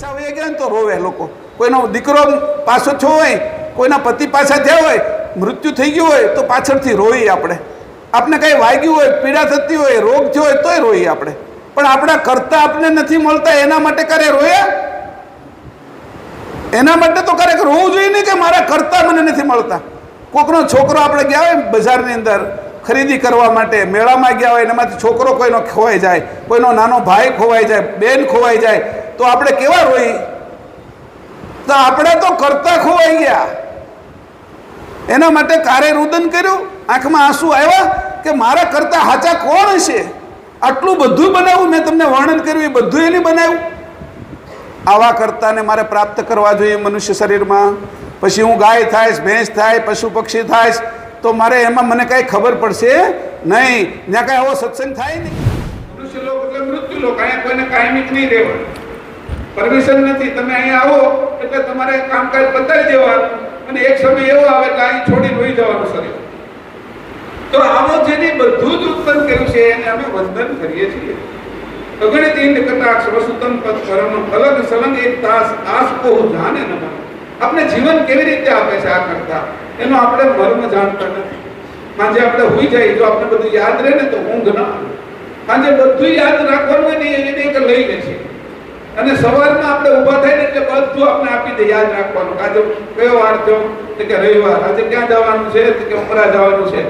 પૈસા વહી ગયા ને તો રોવે લોકો. કોઈનો દીકરો પાછો થયો હોય, કોઈના પતિ પાછા થયા હોય, મૃત્યુ થઈ ગયું હોય તો પાછળથી રોઈએ આપણે. આપણે કંઈ વાગ્યું હોય, પીડા થતી હોય, રોગ થયો હોય તોય રોઈએ આપણે. પણ આપણા કરતા આપણે નથી મળતા એના માટે કરે રોયા? એના માટે તો ક્યારેક રોવું જોઈએ ને કે મારા કરતા મને નથી મળતા. કોકનો છોકરો આપણે ગયા હોય બજારની અંદર ખરીદી કરવા માટે, મેળામાં ગયા હોય, એનામાંથી છોકરો કોઈનો ખોવાઈ જાય, કોઈનો નાનો ભાઈ ખોવાઈ જાય, બેન ખોવાઈ જાય તો આપણે કેવા રોઈ? તો આપણે તો કરતા ખોવાઈ ગયા. એના માટે કારે રુદન કર્યું, આંખમાં આંસુ આવ્યા કે મારા કરતા હાચા કોણ હશે? આટલું બધું બનાવ્યું, મેં તમને વર્ણન કર્યું એ બધું એને બનાવ્યું. આવા કરતાને મારે પ્રાપ્ત કરવા જોઈએ મનુષ્ય શરીરમાં. પછી હું ગાય થાઈશ, ભેંસ થાય, પશુ પક્ષી થાઈશ તો મારે એમાં મને કાંઈ ખબર પડશે નહીં. ત્યાં કાંઈ આવો સત્સંગ થાય નહીં. મનુષ્ય લોક એટલે મૃત્યુ લોક. અહીંયા કોઈને કાયમી નહીં રહેવાનું, પરમિશન નથી. તમે અહીંયા આવો એટલે તમારે કામકાજ બતાવી દેવાનું અને એક સમય એવો આવે એટલે અહીં છોડી હોઈ જવાનું શરીર. તો આવો જેની બધું જ ઉત્પન્ન કર્યું છે એને અમે વંદન કરીએ છીએ. અગણિત ઇંડ કટાક્ષ વસુતમ પદ પરમ અલગ સલંગ એક તાસ આસ કો જાને નમઃ. આપણે જીવન કેવી રીતે આપે છે આ કરતા એનો આપણે મર્મ જાણતા નથી. સાંજે આપણે હોઈ જાય, જો આપણે બધું યાદ રહે ને તો ઊંઘ ના આવે. સાંજે બધું યાદ રાખવાનું હોય ને એને એક લઈ લે છે અને સવારમાં આપણે ઊભા થાય ને એટલે બધું આપણે આપી દે યાદ રાખવાનું. આજે કયો વાર થયો તો કે રવિવાર, આજે ક્યાં જવાનું છે તો કે ઉમરા જવાનું છે.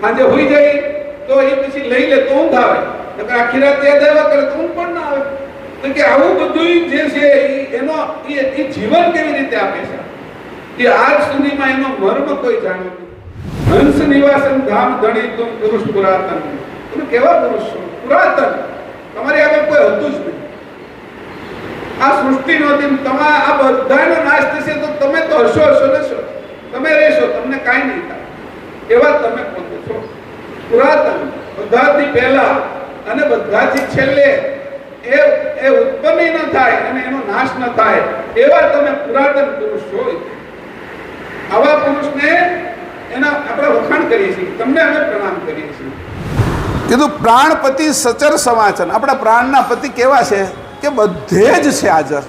સાંજે હોઈ જાય તો એ પછી લઈ લે તો ઊંઘ આવે. આખી રાત યાદ આવ્યા કરે તો ઊંઘ પણ ના આવે. તો કે આવું બધું જે છે એનો એ જીવન કેવી રીતે આપે છે એ આજ સુધીમાં એનો મર્મ કોઈ જાણ્યો નથી. હંસ નિવાસન ધામ ધણી તુમ પુરુષ પુરાતન. તમે કેવા પુરુષ છો? પુરાતન. તમારી આગળ કોઈ હતું જ નહીં. આ સૃષ્ટિ નહોતી. તમારા આ બધાનો નાશ થશે તો તમે તો હશો ને તમે રહેશો, તમને કાંઈ નહીં થાય. એવા તમે પોતે છો પુરાતન. બધાથી પહેલા અને બધાથી છેલ્લે એ ઉત્પન્ન ન થાય અને એનો નાશ ન થાય એવા તમે પુરાતન પુરુષ છો. આવા પુરુષને એના આપણે વખાણ કરીએ છીએ, તમને અમે પ્રણામ કરીએ છીએ. કીધું પ્રાણપતિ સચર સમાચન. આપણા પ્રાણના પતિ કેવા છે કે બધે જ છે હાજર.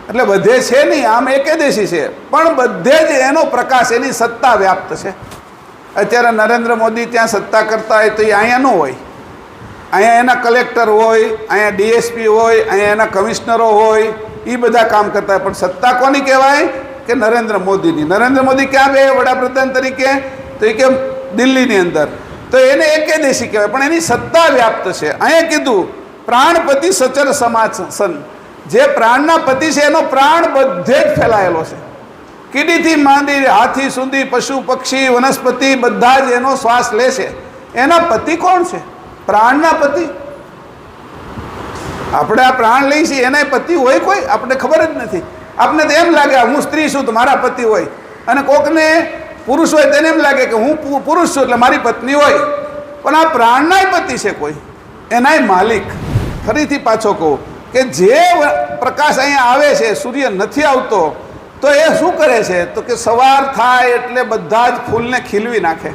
એટલે બધે છે નહીં, આમ એકેદેશી છે પણ બધે જ એનો પ્રકાશ, એની સત્તા વ્યાપ્ત છે. અત્યારે નરેન્દ્ર મોદી ત્યાં સત્તા કરતા હોય તો એ અહીંયા ન હોય. અહીંયા એના કલેક્ટર હોય, અહીંયા ડીએસપી હોય, અહીંયા એના કમિશનરો હોય, એ બધા કામ કરતા હોય. પણ સત્તા કોની કહેવાય કે નરેન્દ્ર મોદીની. નરેન્દ્ર મોદી ક્યાં બે વડાપ્રધાન તરીકે તો એ કે દિલ્હીની અંદર. તો એને એકેદેશી કહેવાય પણ એની સત્તા વ્યાપ્ત છે. અહીંયા કીધું પ્રાણપતિ સચર સમાસન. જે પ્રાણના પતિ છે એનો પ્રાણ બધે જ ફેલાયેલો છે. કીડીથી માંડી હાથી સુધી, પશુ પક્ષી વનસ્પતિ બધા જ એનો શ્વાસ લે છે. એના પતિ કોણ છે? પ્રાણના પતિ. આપણે આ પ્રાણ લઈએ છીએ એના પતિ હોય કોઈ? આપણે ખબર જ નથી. આપણે તો એમ લાગે હું સ્ત્રી છું તો મારા પતિ હોય, અને કોકને પુરુષ હોય તેને એમ લાગે કે હું પુરુષ છું એટલે મારી પત્ની હોય. પણ આ પ્રાણનાય પતિ છે કોઈ, એનાય માલિક. ફરીથી પાછો કહું કે જે પ્રકાશ અહીંયા આવે છે, સૂર્ય નથી આવતો તો એ શું કરે છે તો કે સવાર થાય એટલે બધા જ ફૂલને ખીલવી નાખે,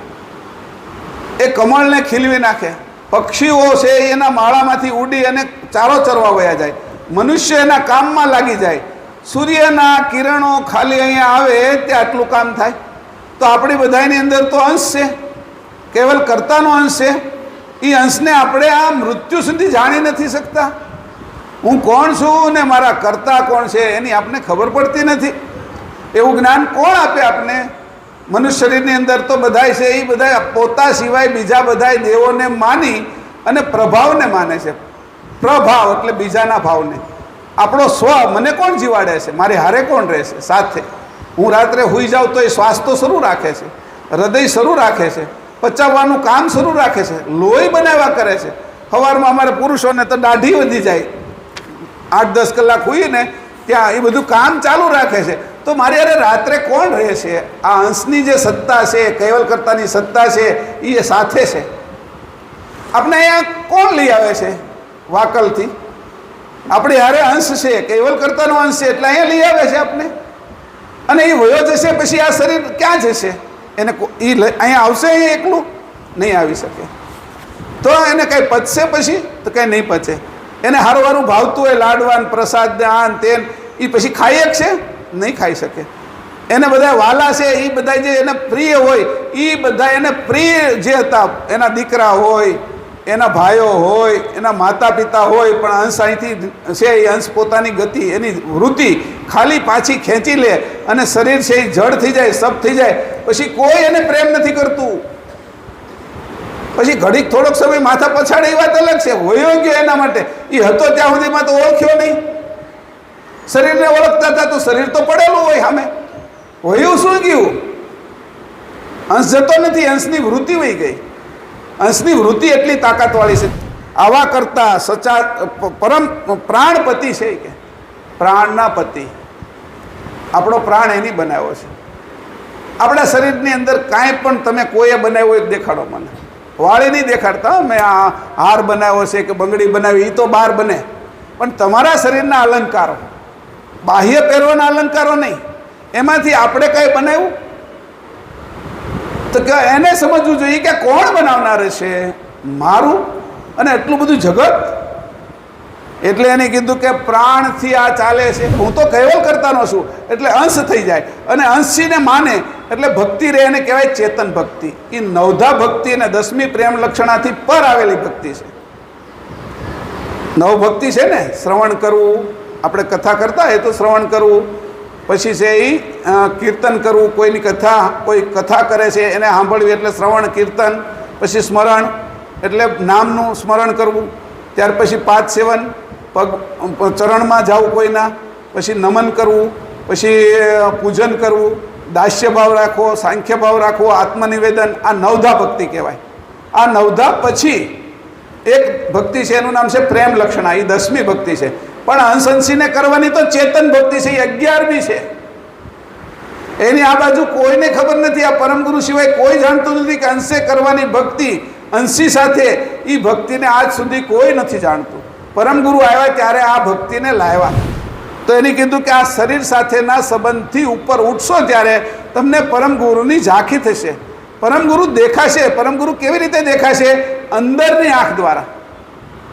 એ કમળને ખીલવી નાખે. પક્ષીઓ છે એના માળામાંથી ઉડી અને ચારો ચરવા વયા જાય. મનુષ્ય એના કામમાં લાગી જાય. સૂર્યના કિરણો ખાલી અહીંયા આવે તે આટલું કામ થાય. તો આપણી બધાની અંદર તો અંશ છે, કેવલ કર્તાનો અંશ છે. એ અંશને આપણે આ મૃત્યુ સુધી જાણી નથી શકતા. હું કોણ છું ને મારા કર્તા કોણ છે એની આપણને ખબર પડતી નથી. એવું જ્ઞાન કોણ આપે આપને? મનુષ્ય શરીરની અંદર તો બધાય છે, એ બધા પોતા સિવાય બીજા બધા દેવોને માની અને પ્રભાવને માને છે. પ્રભાવ એટલે બીજાના ભાવને. આપણો સ્વ, મને કોણ જીવાડે છે, મારી હારે કોણ રહેશે સાથે? હું રાત્રે સૂઈ જાઉં તો એ શ્વાસ તો શરૂ રાખે છે, હૃદય શરૂ રાખે છે, પચાવવાનું કામ શરૂ રાખે છે, લોહી બનાવ્યા કરે છે. સવારમાં અમારે પુરુષોને તો દાઢી વધી જાય, 8-10 કલાક સૂઈને ત્યાં એ બધું કામ ચાલુ રાખે છે. તો મારી અરે રાત્રે કોણ રહે છે? આ અંશની જે સત્તા છે, કૈવલ કર્તાની સત્તા છે, એ સાથે છે. આપણે અહીંયા કોણ લઈ આવે છે? વાકલથી આપણે હારે અંશ છે, કૈવલ કર્તાનો અંશ છે એટલે અહીંયા લઈ આવે છે આપણે. અને એ વયો જશે પછી આ શરીર ક્યાં જશે? એને એ અહીંયા આવશે? અહીંયા એકલું નહીં આવી શકે. તો એને કંઈ પચશે પછી? તો કંઈ નહીં પચે. એને હારું હારું ભાવતું હોય લાડવાન પ્રસાદ આન તેન એ પછી ખાઈ શકશે? નહીં ખાઈ શકે. એને બધા વાલા છે, એ બધા જે એને પ્રિય હોય, એ બધા એને પ્રિય જે હતા, એના દીકરા હોય, એના ભાઈઓ હોય, એના માતા પિતા હોય, પણ અંશ અહીંથી છે, એ અંશ પોતાની ગતિ, એની વૃત્તિ ખાલી પાછી ખેંચી લે અને શરીર છે એ જડ થઈ જાય, સબ થઈ જાય. પછી કોઈ એને પ્રેમ નથી કરતું. પછી ઘડીક થોડોક સમય માથા પછાડે એ વાત અલગ છે, હોયો ગયો એના માટે. એ હતો ત્યાં સુધીમાં તો ઓળખ્યો નહીં. શરીરને ઓળખતા હતા તો શરીર તો પડેલું હોય સામે, હોયું શું ગયું? અંશ જતો નથી, અંશની વૃત્તિ વહી ગઈ. અંશની વૃત્તિ એટલી તાકાતવાળી છે. આવા કરતા સચા પરમ પ્રાણપતિ છે કે પ્રાણના પતિ. આપણો પ્રાણ એની બનાવ્યો છે. આપણા શરીરની અંદર કાંઈ પણ તમે કોઈએ બનાવ્યો એ દેખાડો મને. વાળી નહીં દેખાડતા, મેં આ હાર બનાવ્યો છે કે બંગડી બનાવી, એ તો બહાર બને. પણ તમારા શરીરના અલંકારો, બાહ્ય પહેરવાના અલંકારો નહીં, એમાંથી આપણે કાંઈ બનાવ્યું તો કે એને સમજવું જોઈએ કે કોણ બનાવનાર છે? મારું અને એટલું બધું જગત. એટલે એને કીધું કે પ્રાણથી આ ચાલે છે. હું તો કેવલ કરતાનો છું, એટલે અંશ થઈ જાય. અને અંશીને માને એટલે ભક્તિ રહે, એને કહેવાય ચેતન ભક્તિ. એ નવધા ભક્તિ અને 10મી પ્રેમ લક્ષણાથી પર આવેલી ભક્તિ છે. નવ ભક્તિ છે ને, શ્રવણ કરવું, આપણે કથા કરતા એ તો શ્રવણ કરવું, પછી છે એ કીર્તન કરવું, કોઈની કથા, કોઈ કથા કરે છે એને સાંભળવી એટલે શ્રવણ કીર્તન, પછી સ્મરણ એટલે નામનું સ્મરણ કરવું, ત્યાર પછી પાદ સેવન, પગ ચરણમાં જવું કોઈના, પછી નમન કરવું, પછી પૂજન કરવું, દાસ્ય ભાવ રાખવો, સાંખ્ય ભાવ રાખવો, આત્મનિવેદન. આ નવધા ભક્તિ કહેવાય. આ નવધા પછી એક ભક્તિ છે, એનું નામ છે પ્રેમ લક્ષણા. એ 10મી ભક્તિ છે. પણ અંશંશીને કરવાની તો ચેતન ભક્તિ છે, એ 11મી છે. એની આ બાજુ કોઈને ખબર નથી. આ પરમગુરુ સિવાય કોઈ જાણતું નથી કે અંશે કરવાની ભક્તિ અંશી સાથે. એ ભક્તિને આજ સુધી કોઈ નથી જાણતું. પરમગુરુ આવ્યા ત્યારે આ ભક્તિને લાવ્યા. તો એને કીધું કે આ શરીર સાથેના સંબંધથી ઉપર ઉઠશો ત્યારે તમને પરમગુરુની ઝાંખી થશે. પરમગુરુ દેખાશે. પરમગુરુ કેવી રીતે દેખાશે? અંદરની આંખ દ્વારા.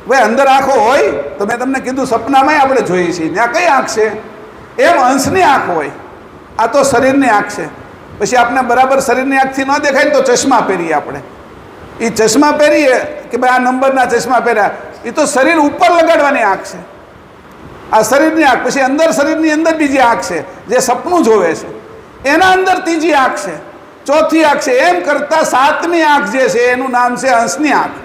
ભાઈ અંદર આંખો હોય તો મેં તમને કીધું સપનામાં આપણે જોઈએ છીએ, ત્યાં કઈ આંખ છે? એમ અંશની આંખ હોય. આ તો શરીરની આંખ છે. પછી આપણે બરાબર શરીરની આંખથી ન દેખાય ને તો ચશ્મા પહેરીએ આપણે. એ ચશ્મા પહેરીએ કે ભાઈ આ નંબરના ચશ્મા પહેર્યા, એ તો શરીર ઉપર લગાડવાની આંખ છે. આ શરીરની આંખ. પછી અંદર શરીરની અંદર બીજી આંખ છે જે સપનું જોવે છે, એના અંદર ત્રીજી આંખ છે, ચોથી આંખ છે. એમ કરતાં 7મી આંખ જે છે એનું નામ છે અંશની આંખ,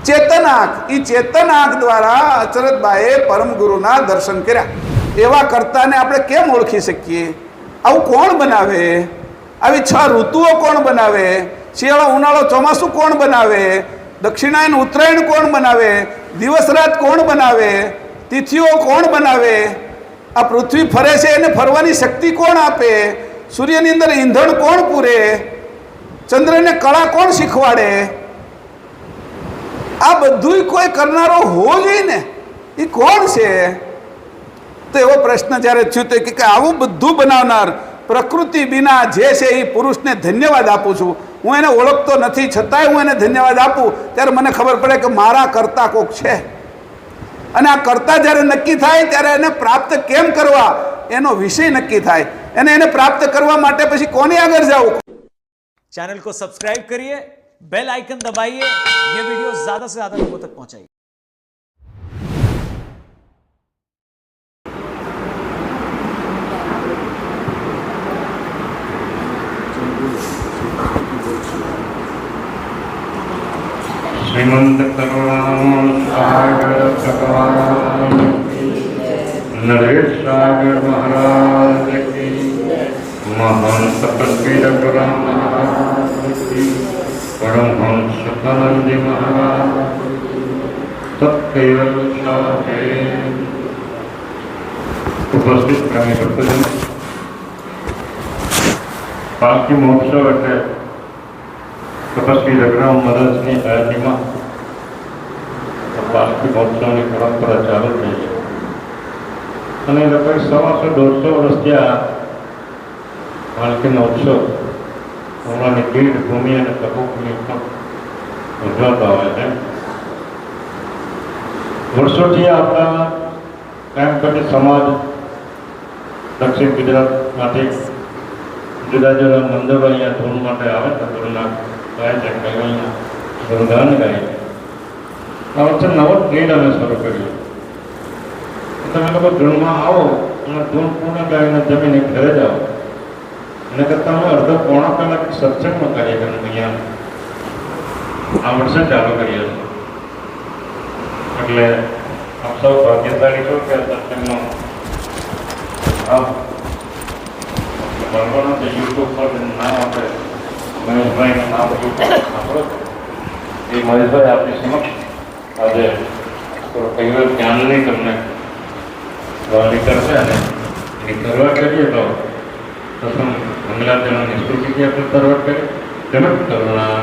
ચેતન આંખ. એ ચેતન આંખ દ્વારા અચરતબાઈએ પરમગુરુના દર્શન કર્યા. એવા કર્તાને આપણે કેમ ઓળખી શકીએ? આવું કોણ બનાવે? આવી 6 ઋતુઓ કોણ બનાવે? શિયાળો, ઉનાળો, ચોમાસું કોણ બનાવે? દક્ષિણાયન, ઉત્તરાયણ કોણ બનાવે? દિવસ રાત કોણ બનાવે? તિથિઓ કોણ બનાવે? આ પૃથ્વી ફરે છે એને ફરવાની શક્તિ કોણ આપે? સૂર્યની અંદર ઈંધણ કોણ પૂરે? ચંદ્રને કળા કોણ શીખવાડે? આ બધું કોઈ કરનારો હોવો જોઈએ ને. એ કોણ છે? તો એવો પ્રશ્ન જ્યારે થયો તો કે આવું બધું બનાવનાર પ્રકૃતિ વિના જે છે એ પુરુષને ધન્યવાદ આપું છું. હું એને ઓળખતો નથી, છતાંય હું એને ધન્યવાદ આપું ત્યારે મને ખબર પડે કે મારા કરતા કોક છે. અને આ કરતા જ્યારે નક્કી થાય ત્યારે એને પ્રાપ્ત કેમ કરવા એનો વિષય નક્કી થાય. એને પ્રાપ્ત કરવા માટે પછી કોની આગળ જવું? चैनल को सब्सक्राइब करिए, बेल आइकन दबाइए, ये वीडियो ज्यादा से ज्यादा लोगों तक पहुंचाइए. श्रीमंत करुणामय सागर भगवान नरेश सागर महाराज की, महान तपस्वी रघुराम महाराज की, परमहंस सदानंद महाराज सत्केवल साहेब. उपस्थित प्रेमी भक्तजन, पालकी महोत्सव એટલે તપસ્વી રઘુરામ મહારાજની હયાતીમાં પાલકી મહોત્સવની પરંપરા ચાલુ થઈ છે. અને લગભગ 100-150 વર્ષ ત્યાં પાલકીનો ઉત્સવ હમણાંની પીઠ ભૂમિ અને તપોભૂમિ પણ ઉજવતા હોય છે. વર્ષોથી આપણા કાયમપટી સમાજ દક્ષિણ ગુજરાતમાંથી જુદા જુદા મંદિરો અહીંયા ધૂન માટે આવે તો ધૂનના ગાય છે કંઈ અહીંયા ધૂનગાન ગાય. આ વખતે નવો ટ્રેન્ડ અમે શરૂ કર્યો. તમે લોકો ધૂનમાં આવો અને ધૂન પૂર્ણ ગાઈને જમીને ઘરે જાઓ એને કરતાં અમે અડધો પોણા કલાક સત્સંગનો કાર્યક્રમ અહીંયા આ વર્ષે ચાલુ કરીએ છીએ. એટલે આપ સૌ ભાગ્યશાળી છો કે સત્સંગનો આપ બરોબર છે. યુટ્યુબ પર નામ આપણે મહેશભાઈનું નામ સાંભળો એ મહેશભાઈ આપણી સમક્ષ આજે કહેવાય જ્ઞાનની તમને વાણી કરશે અને એની શરૂઆત કરીએ તો પ્રથમ મંગલાચરણની સ્તુતિથી આપણે શરૂઆત કરીએ. તેમજ કરુણા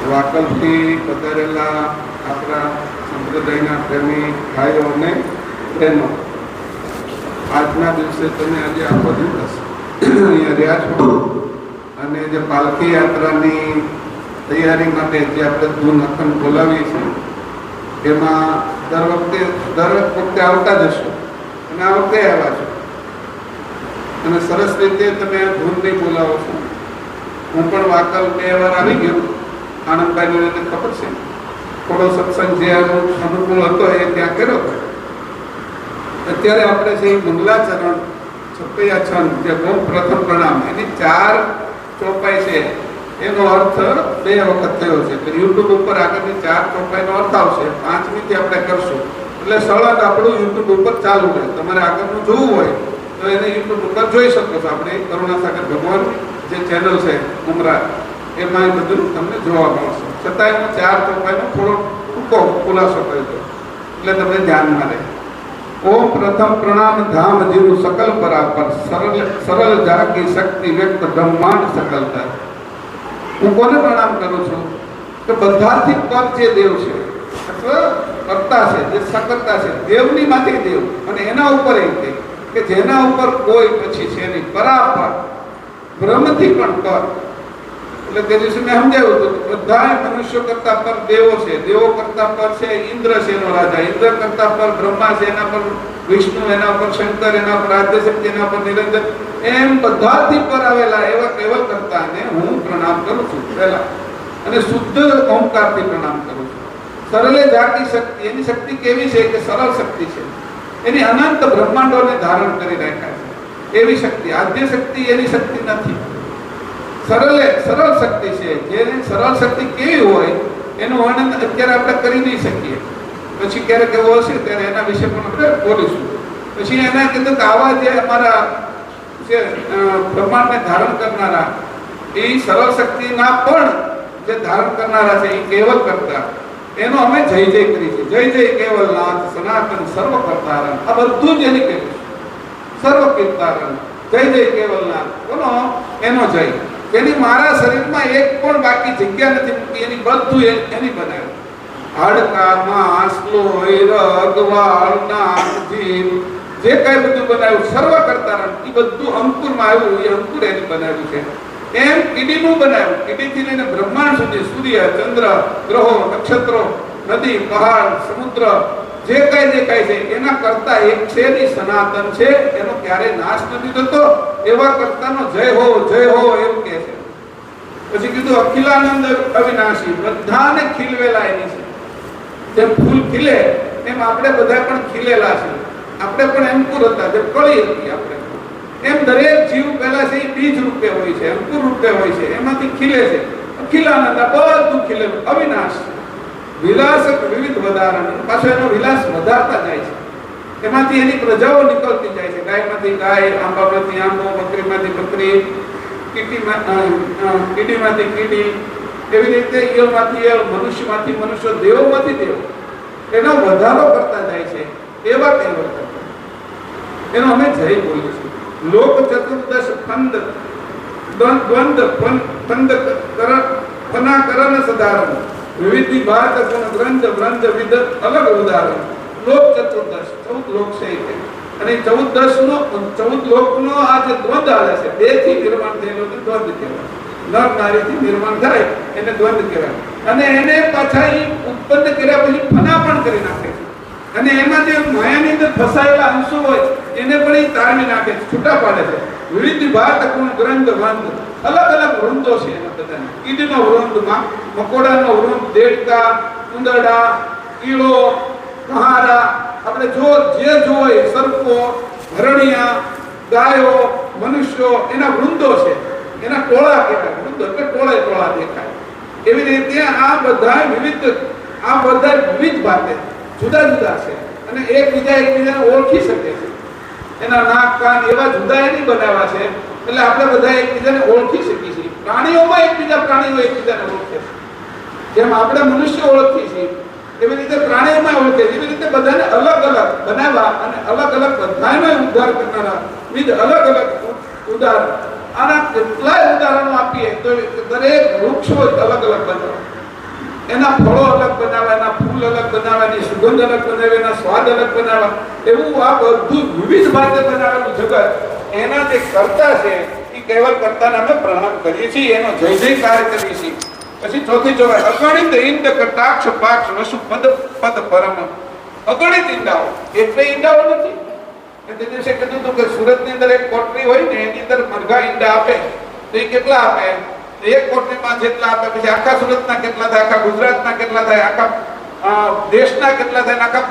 વાકલથી પધારેલા આપણા સંપ્રદાયના પ્રેમી ભાઈઓ અને બહેનો, આજના દિવસે તમે આજે આખો દિવસ અહીંયા રહ્યા છો અને જે પાલખી યાત્રાની તૈયારી માટે જે આપણે ધૂન અખંડ બોલાવીએ છીએ એમાં દર વખતે આવતા જશો અને આ વખતે આવ્યા છો. અને સરસ રીતે તમે ધૂન નહીં બોલાવો છો. હું પણ વાકલ 2 વાર આવી ગયો. આનંદભાઈને એને ખબર છે, થોડો સત્સંગ જે અનુકૂળ હતો એ ત્યાં કર્યો હતો. અત્યારે આપણે જે મંગલાચરણ છપૈયા છંદ, જે બહુ પ્રથમ પ્રણામ, એની 4 ચોપાઈ છે. એનો અર્થ 2 વખત થયો છે. તો યુટ્યુબ ઉપર આગળની 4 ચોપાઈનો અર્થ આવશે. 5મીથી આપણે કરશું એટલે સળંગ આપણું યુટ્યુબ ઉપર ચાલુ રહે. તમારે આગળનું જોવું હોય તો એને યુટ્યુબ ઉપર જોઈ શકો છો. આપણે કરુણાસાગર ભગવાન જે ચેનલ છે ઉમરા, એમાં એ બધું તમને જોવા મળશે. છતાં એમાં 4 ચોપાઈનો થોડો ટૂંકો ખુલાસો કર્યો એટલે તમને ધ્યાનમાં રહે. ઓમ પ્રથમ પ્રણામ ધામ જીરું સકલ પરાપર, સરળ જાગી શક્તિ વ્યક્ત બ્રહ્માંડ સકલતા. હું કોને પ્રણામ કરું છું? કે બધાથી પર જે દેવ છે, કરતા છે, જે સકર્તા છે, દેવની માંથી દેવ, અને એના ઉપર એ કે જેના ઉપર કોઈ પછી છે નહીં, પરાપર, બ્રહ્મથી પણ પર. એટલે તે દિવસે મેં સમજાવ્યું હતું કે બધા મનુષ્યો કરતા પર દેવો છે, દેવો કરતા પર છે ઇન્દ્ર છે એનો રાજા, ઇન્દ્ર કરતા પર બ્રહ્મા છે, એના પર વિષ્ણુ, એના પર શંકર, એના પર આદ્યશક્તિ, એના પર નિરંજન, એમ બધાથી પર આવેલા એવા કેવલ કરતાને હું પ્રણામ કરું છું પહેલા. અને શુદ્ધ ઓમકારથી પ્રણામ કરું છું. સરલે જાગી શક્તિ, એની શક્તિ કેવી છે કે સરળ શક્તિ છે. એની અનંત બ્રહ્માંડોને ધારણ કરી રાખ્યા છે એવી શક્તિ. આદ્ય શક્તિ એની શક્તિ નથી, સરળ શક્તિ છે. જેની સરળ શક્તિ કેવી હોય એનું વર્ણન અત્યારે આપણે કરી નહીં શકીએ. પછી ક્યારેક એવો હશે ત્યારે એના વિશે પણ આપણે બોલીશું. પછી એના કીધું કે આવા જે અમારા જે બ્રહ્માંડને ધારણ કરનારા, એ સરળ શક્તિના પણ જે ધારણ કરનારા છે એ કેવલ કરતા, એનો અમે જય જય કરી છે. જય જય કેવલનાથ સનાતન સર્વ કરતારણ. આ બધું જ એની કહ્યું, સર્વ કીર્તારણ, જય જય કેવલનાથ. બોલો એનો જય. એની મારા શરીરમાં એક પણ બાકી જગ્યા નથી મૂકી. એની બધું એની બનાવ્યું. હાડકા, માંસ, લોહી, રગ, વાળ, નાક, જીભ, જે કઈ બધું બનાવ્યું સર્વ કરતારણ, એ બધું અંકુરમાં આવ્યું. એ અંકુર એની બનાવ્યું છે. એમ કીડીનું બનાવ્યું. કીડીથી લઈને બ્રહ્માંડ સુધી, સૂર્ય, ચંદ્ર, ગ્રહો, નક્ષત્રો, નદી, પહાડ, સમુદ્ર, જે કઈ છે એના કરતા એક છે ની સનાતન છે. એનો ક્યારેય નાશ નથી થતો. એવા કરતાનો જય હો એવું કહે છે. પછી કીધું અખિલાનંદ અવિનાશી, બધાને ખીલવેલા એની છે. જેમ ફૂલ ખીલે એમ આપણે બધા પણ ખીલેલા છે. આપણે પણ અંકુર હતા, જેમ કળી હતી આપણે, એમ દરેક જીવ પહેલા છે એ બીજ રૂપે હોય છે, અંકુર રૂપે હોય છે, એમાંથી ખીલે છે. અખિલાનંદ, બધું ખીલેલું, અવિનાશ, વિલાસ વિવિધ વધારણ. પાછો એનો વિલાસ વધારતા જાય છે. એમાંથી એની પ્રજાઓ નીકળતી જાય છે. ગાયમાંથી ગાય, આંબામાંથી આંબો, બકરીમાંથી બકરી, કીડીમાંથી કીડી, એવી રીતે ઈયળમાંથી ઈયળ, મનુષ્યમાંથી મનુષ્ય, દેવોમાંથી દેવ. એનો વધારો કરતા જાય છે. એવા કેવલ કરતા એનો અમે જય બોલીએ છીએ. લોક ચતુર્દશ ફંદ દ્વંદ ફંદ ફના કરણ સધારણ, વિવિધ ભાત ગુણ ગ્રંથ વ્રંદ વિદ અલગ ઉદાહરણ. લોક ચતુર્દશ, 14 લોક છે. અને 14 લોકનો આ જે દ્વંદ આવે છે, 2 થી નિર્માણ થયેલો દ્વંદ કહેવાય. નર નારીથી નિર્માણ થાય એને દ્વંદ કહેવાય. અને એને પાછા એ ઉત્પન્ન કર્યા પછી ફના પણ કરી નાખે છે. અને એમાં જે માયાની અંદર ફસાયેલા અંશો હોય એને પણ એ તારવી નાખે છે, છૂટા પાડે છે. વિવિધ ભાત ગુણ ગ્રંથ વંદ, અલગ અલગ વૃંદો છે એના બધાને. કીડીનો વૃંદ, મકોડાનો વૃંદ, દેડકા, ઉંદરડા, કીડો, કહારા, આપણે જે જોઈએ, સર્પો, હરણિયા, ગાયો, મનુષ્યો, એના વૃંદો છે. એના ટોળા કહેવાય. વૃંદો એટલે ટોળા દેખાય. એવી રીતે આ બધા વિવિધ ભાતે જુદા જુદા છે. અને એકબીજાને ઓળખી શકે છે. એના નાક, કાન એવા જુદા એની બનાવ્યા છે. એટલે આપણે બધા એકબીજાને ઓળખી શકીએ છીએ. પ્રાણીઓમાં પ્રાણીઓ એકબીજાને ઓળખે છે. જેમ આપણે મનુષ્ય ઓળખીએ છીએ એવી રીતે પ્રાણીઓમાં ઓળખે છે. એવી રીતે બધાને અલગ અલગ બનાવ્યા અને અલગ અલગ બધાનો ઉદ્ધાર કરનારા અલગ અલગ ઉદાહરણ. આના કેટલાય ઉદાહરણો આપીએ તો દરેક વૃક્ષો અલગ અલગ બનાવે. એના ફળો અલગ બનાવે, એના ફૂલ અલગ બનાવે, એની સુગંધ અલગ બનાવે, એના સ્વાદ અલગ બનાવે. એવું આ બધું વિવિધ ભાતે બનાવેલું જગત, એના જે કરતા છે એ કેવલ કરતાને અમે પ્રણામ કરીએ છીએ. એનો જય જયકાર કરીએ છીએ. પછી ચોથી જોવાય અગણિત ઇંદ કટાક્ષ પાક્ષ વસુ પદ પરમ. અગણિત ઈંડાઓ, એટલે ઈંડાઓ નથી. તે દિવસે કીધું હતું કે સુરતની અંદર એક કોટરી હોય ને એની અંદર મરઘા ઈંડા આપે તો એ કેટલા આપે? એક કોટરીમાં જેટલા આપે પછી આખા સુરતના કેટલા થાય, આખા ગુજરાતના કેટલા થાય, આખા દેશના કેટલા થાય,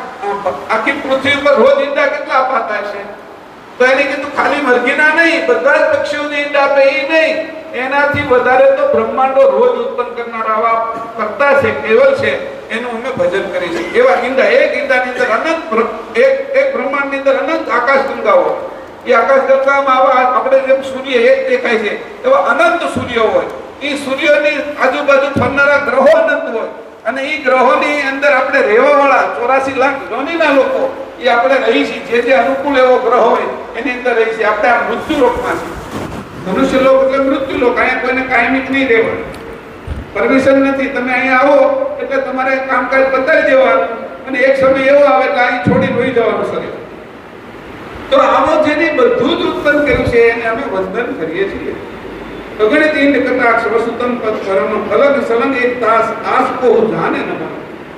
આખી પૃથ્વી પર રોજ ઈંડા કેટલા અપાતા હશે? તો એને કીધું ખાલી મરઘીના નહીં, બધા જ પક્ષીઓને ઈંડા આપે એ નહીં, એનાથી વધારે તો બ્રહ્માંડો રોજ ઉત્પન્ન કરનાર આવા કરતા છે, કેવલ છે, એનું અમે ભજન કરી છે. એવા ઈંડા, એક ઈંડાની અંદર અનંત, એક બ્રહ્માંડની અંદર અનંત આકાશ ગંગાઓ, એ આકાશ ગંગામાં આવા આપણે જેમ સૂર્ય એક દેખાય છે એવા અનંત સૂર્યો હોય. એ સૂર્યની આજુબાજુ ફરનારા ગ્રહો અનંત હોય અને એ ગ્રહોની અંદર આપણે રહેવાવાળા 84 લાખ યોનીના લોકો એ આપણે રહી છીએ. જે અનુકૂળ એવો ગ્રહ હોય એની અંદર રહી છીએ. આપણે આ મૃત્યુ લોકમાં છીએ. મનુષ્ય લોક એટલે મૃત્યુ લોક. અહીંયા કોઈને કાયમિક નહીં રહેવાનું, પરમિશન નથી. તમે અહીંયા આવો એટલે તમારે કામકાજ બતાવી દેવાનું અને એક સમય એવો આવે એટલે અહીં છોડી વહી જવાનું શરીર. તો આવો જેને બધું જ ઉત્પન્ન કર્યું છે એને અમે વંદન કરીએ છીએ. અગણિત ઇન્દ કટાક્ષ વસુતમ પદ પરમ અલગ સલંગ એક તાસ આસ કો જાને ન.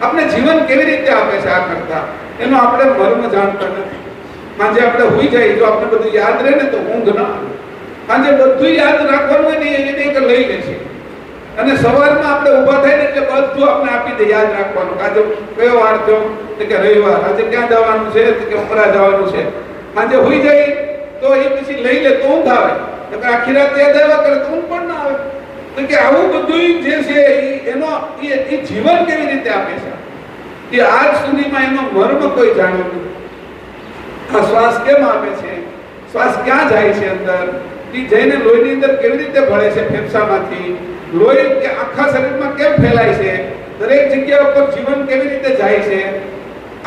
આપણે જીવન કેવી રીતે આપે છે આ કરતા એનો આપણે મર્મ જાણતા નથી. આજે આપણે હોઈ જાય, જો આપણે બધું યાદ રહે ને તો ઊંઘ ના આવે. આજે બધું યાદ રાખવાનું ને એને એક લઈ લે છે અને સવારમાં આપણે ઊભા થાય ને એટલે બધું આપણે આપી દે યાદ રાખવાનું. આજે કયો વાર થયો કે રવિવાર, આજે ક્યાં જવાનું છે કે ઉમરા જવાનું છે. આજે હોઈ જાય તો એ પછી લઈ લે તો ઊંઘ આવે, આખી રાત યાદ આવ્યા કરે તો ઊંઘ પણ ના આવે. તો કે આવું બધું જે છે એનો એ જીવન કેવી રીતે આપે છે એ આજ સુધીમાં એનો મર્મ કોઈ જાણ્યો નથી. આ શ્વાસ કેમ આપે છે, શ્વાસ ક્યાં જાય છે અંદર, એ જઈને લોહીની અંદર કેવી રીતે ભળે છે, ફેફસામાંથી લોહી કે આખા શરીરમાં કેમ ફેલાય છે, દરેક જગ્યા ઉપર જીવન કેવી રીતે જાય છે.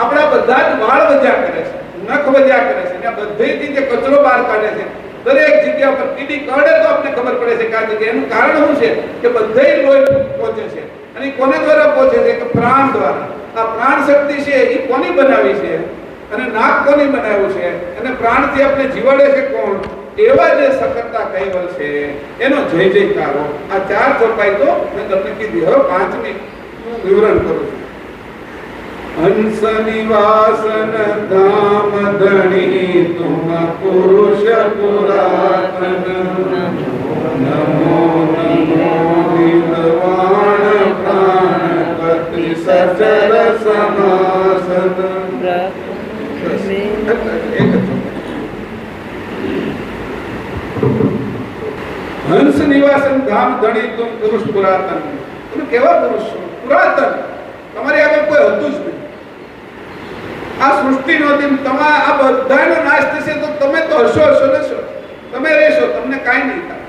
આપણા બધા જ વાળ વધ્યા કરે છે, નખ વધ્યા કરે છે, અને બધેથી જે કચરો બહાર કાઢે છે દરેક જગ્યા પર કીડી કરડે તો આપણને ખબર પડે છે કે આ જગ્યા. એનું કારણ શું છે કે બધે લોહી પહોંચે છે અને કોને દ્વારા પહોંચે છે કે પ્રાણ દ્વારા. આ પ્રાણ શક્તિ છે એ કોની બનાવી છે અને નાક કોની બનાવ્યું છે અને પ્રાણથી આપણે જીવાડે છે કોણ? એવા જે સકર્તા કૈવલ છે એનો જય જયકારો. આ 4 ચોપાઈ તો મેં તમને કીધી. હવે 5મી હું વિવરણ કરું છું. હંસ નિવાસન ધામ ધણી તુમ પુરુષ પુરાતન નમો નમો નિર્વાણ પ્રાણ પતિ સચર સમાસન. હંસ નિવાસન ધામ ધણી તુમ પુરુષ પુરાતન. તમે કેવા પુરુષ છો? પુરાતન. તમારી આગળ કોઈ હતું જ નહીં. આ સૃષ્ટિ નહોતી. તમારા આ બધાનો નાશ થશે તો તમે તો હશો ને તમે રહેશો, તમને કાંઈ નહીં થાય.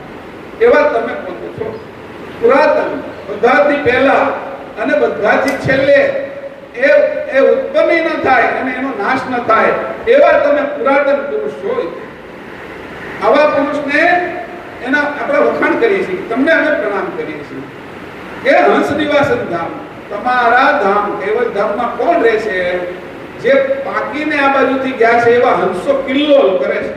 એવા તમે પોતે છો પુરાતન. બધાથી પહેલા અને બધાથી છેલ્લે એ ઉત્પન્ન ન થાય અને એનો નાશ ન થાય એવા તમે પુરાતન પુરુષ છો. આવા પુરુષને એના આપણે વખાણ કરીએ છીએ, તમને અમે પ્રણામ કરીએ છીએ કે હંસ નિવાસન ધામ, તમારા ધામ કેવલ ધામમાં કોણ રહે છે? જે પાકીને આ બાજુથી ગયા છે એવા હંસો કિલ્લોલ કરે છે.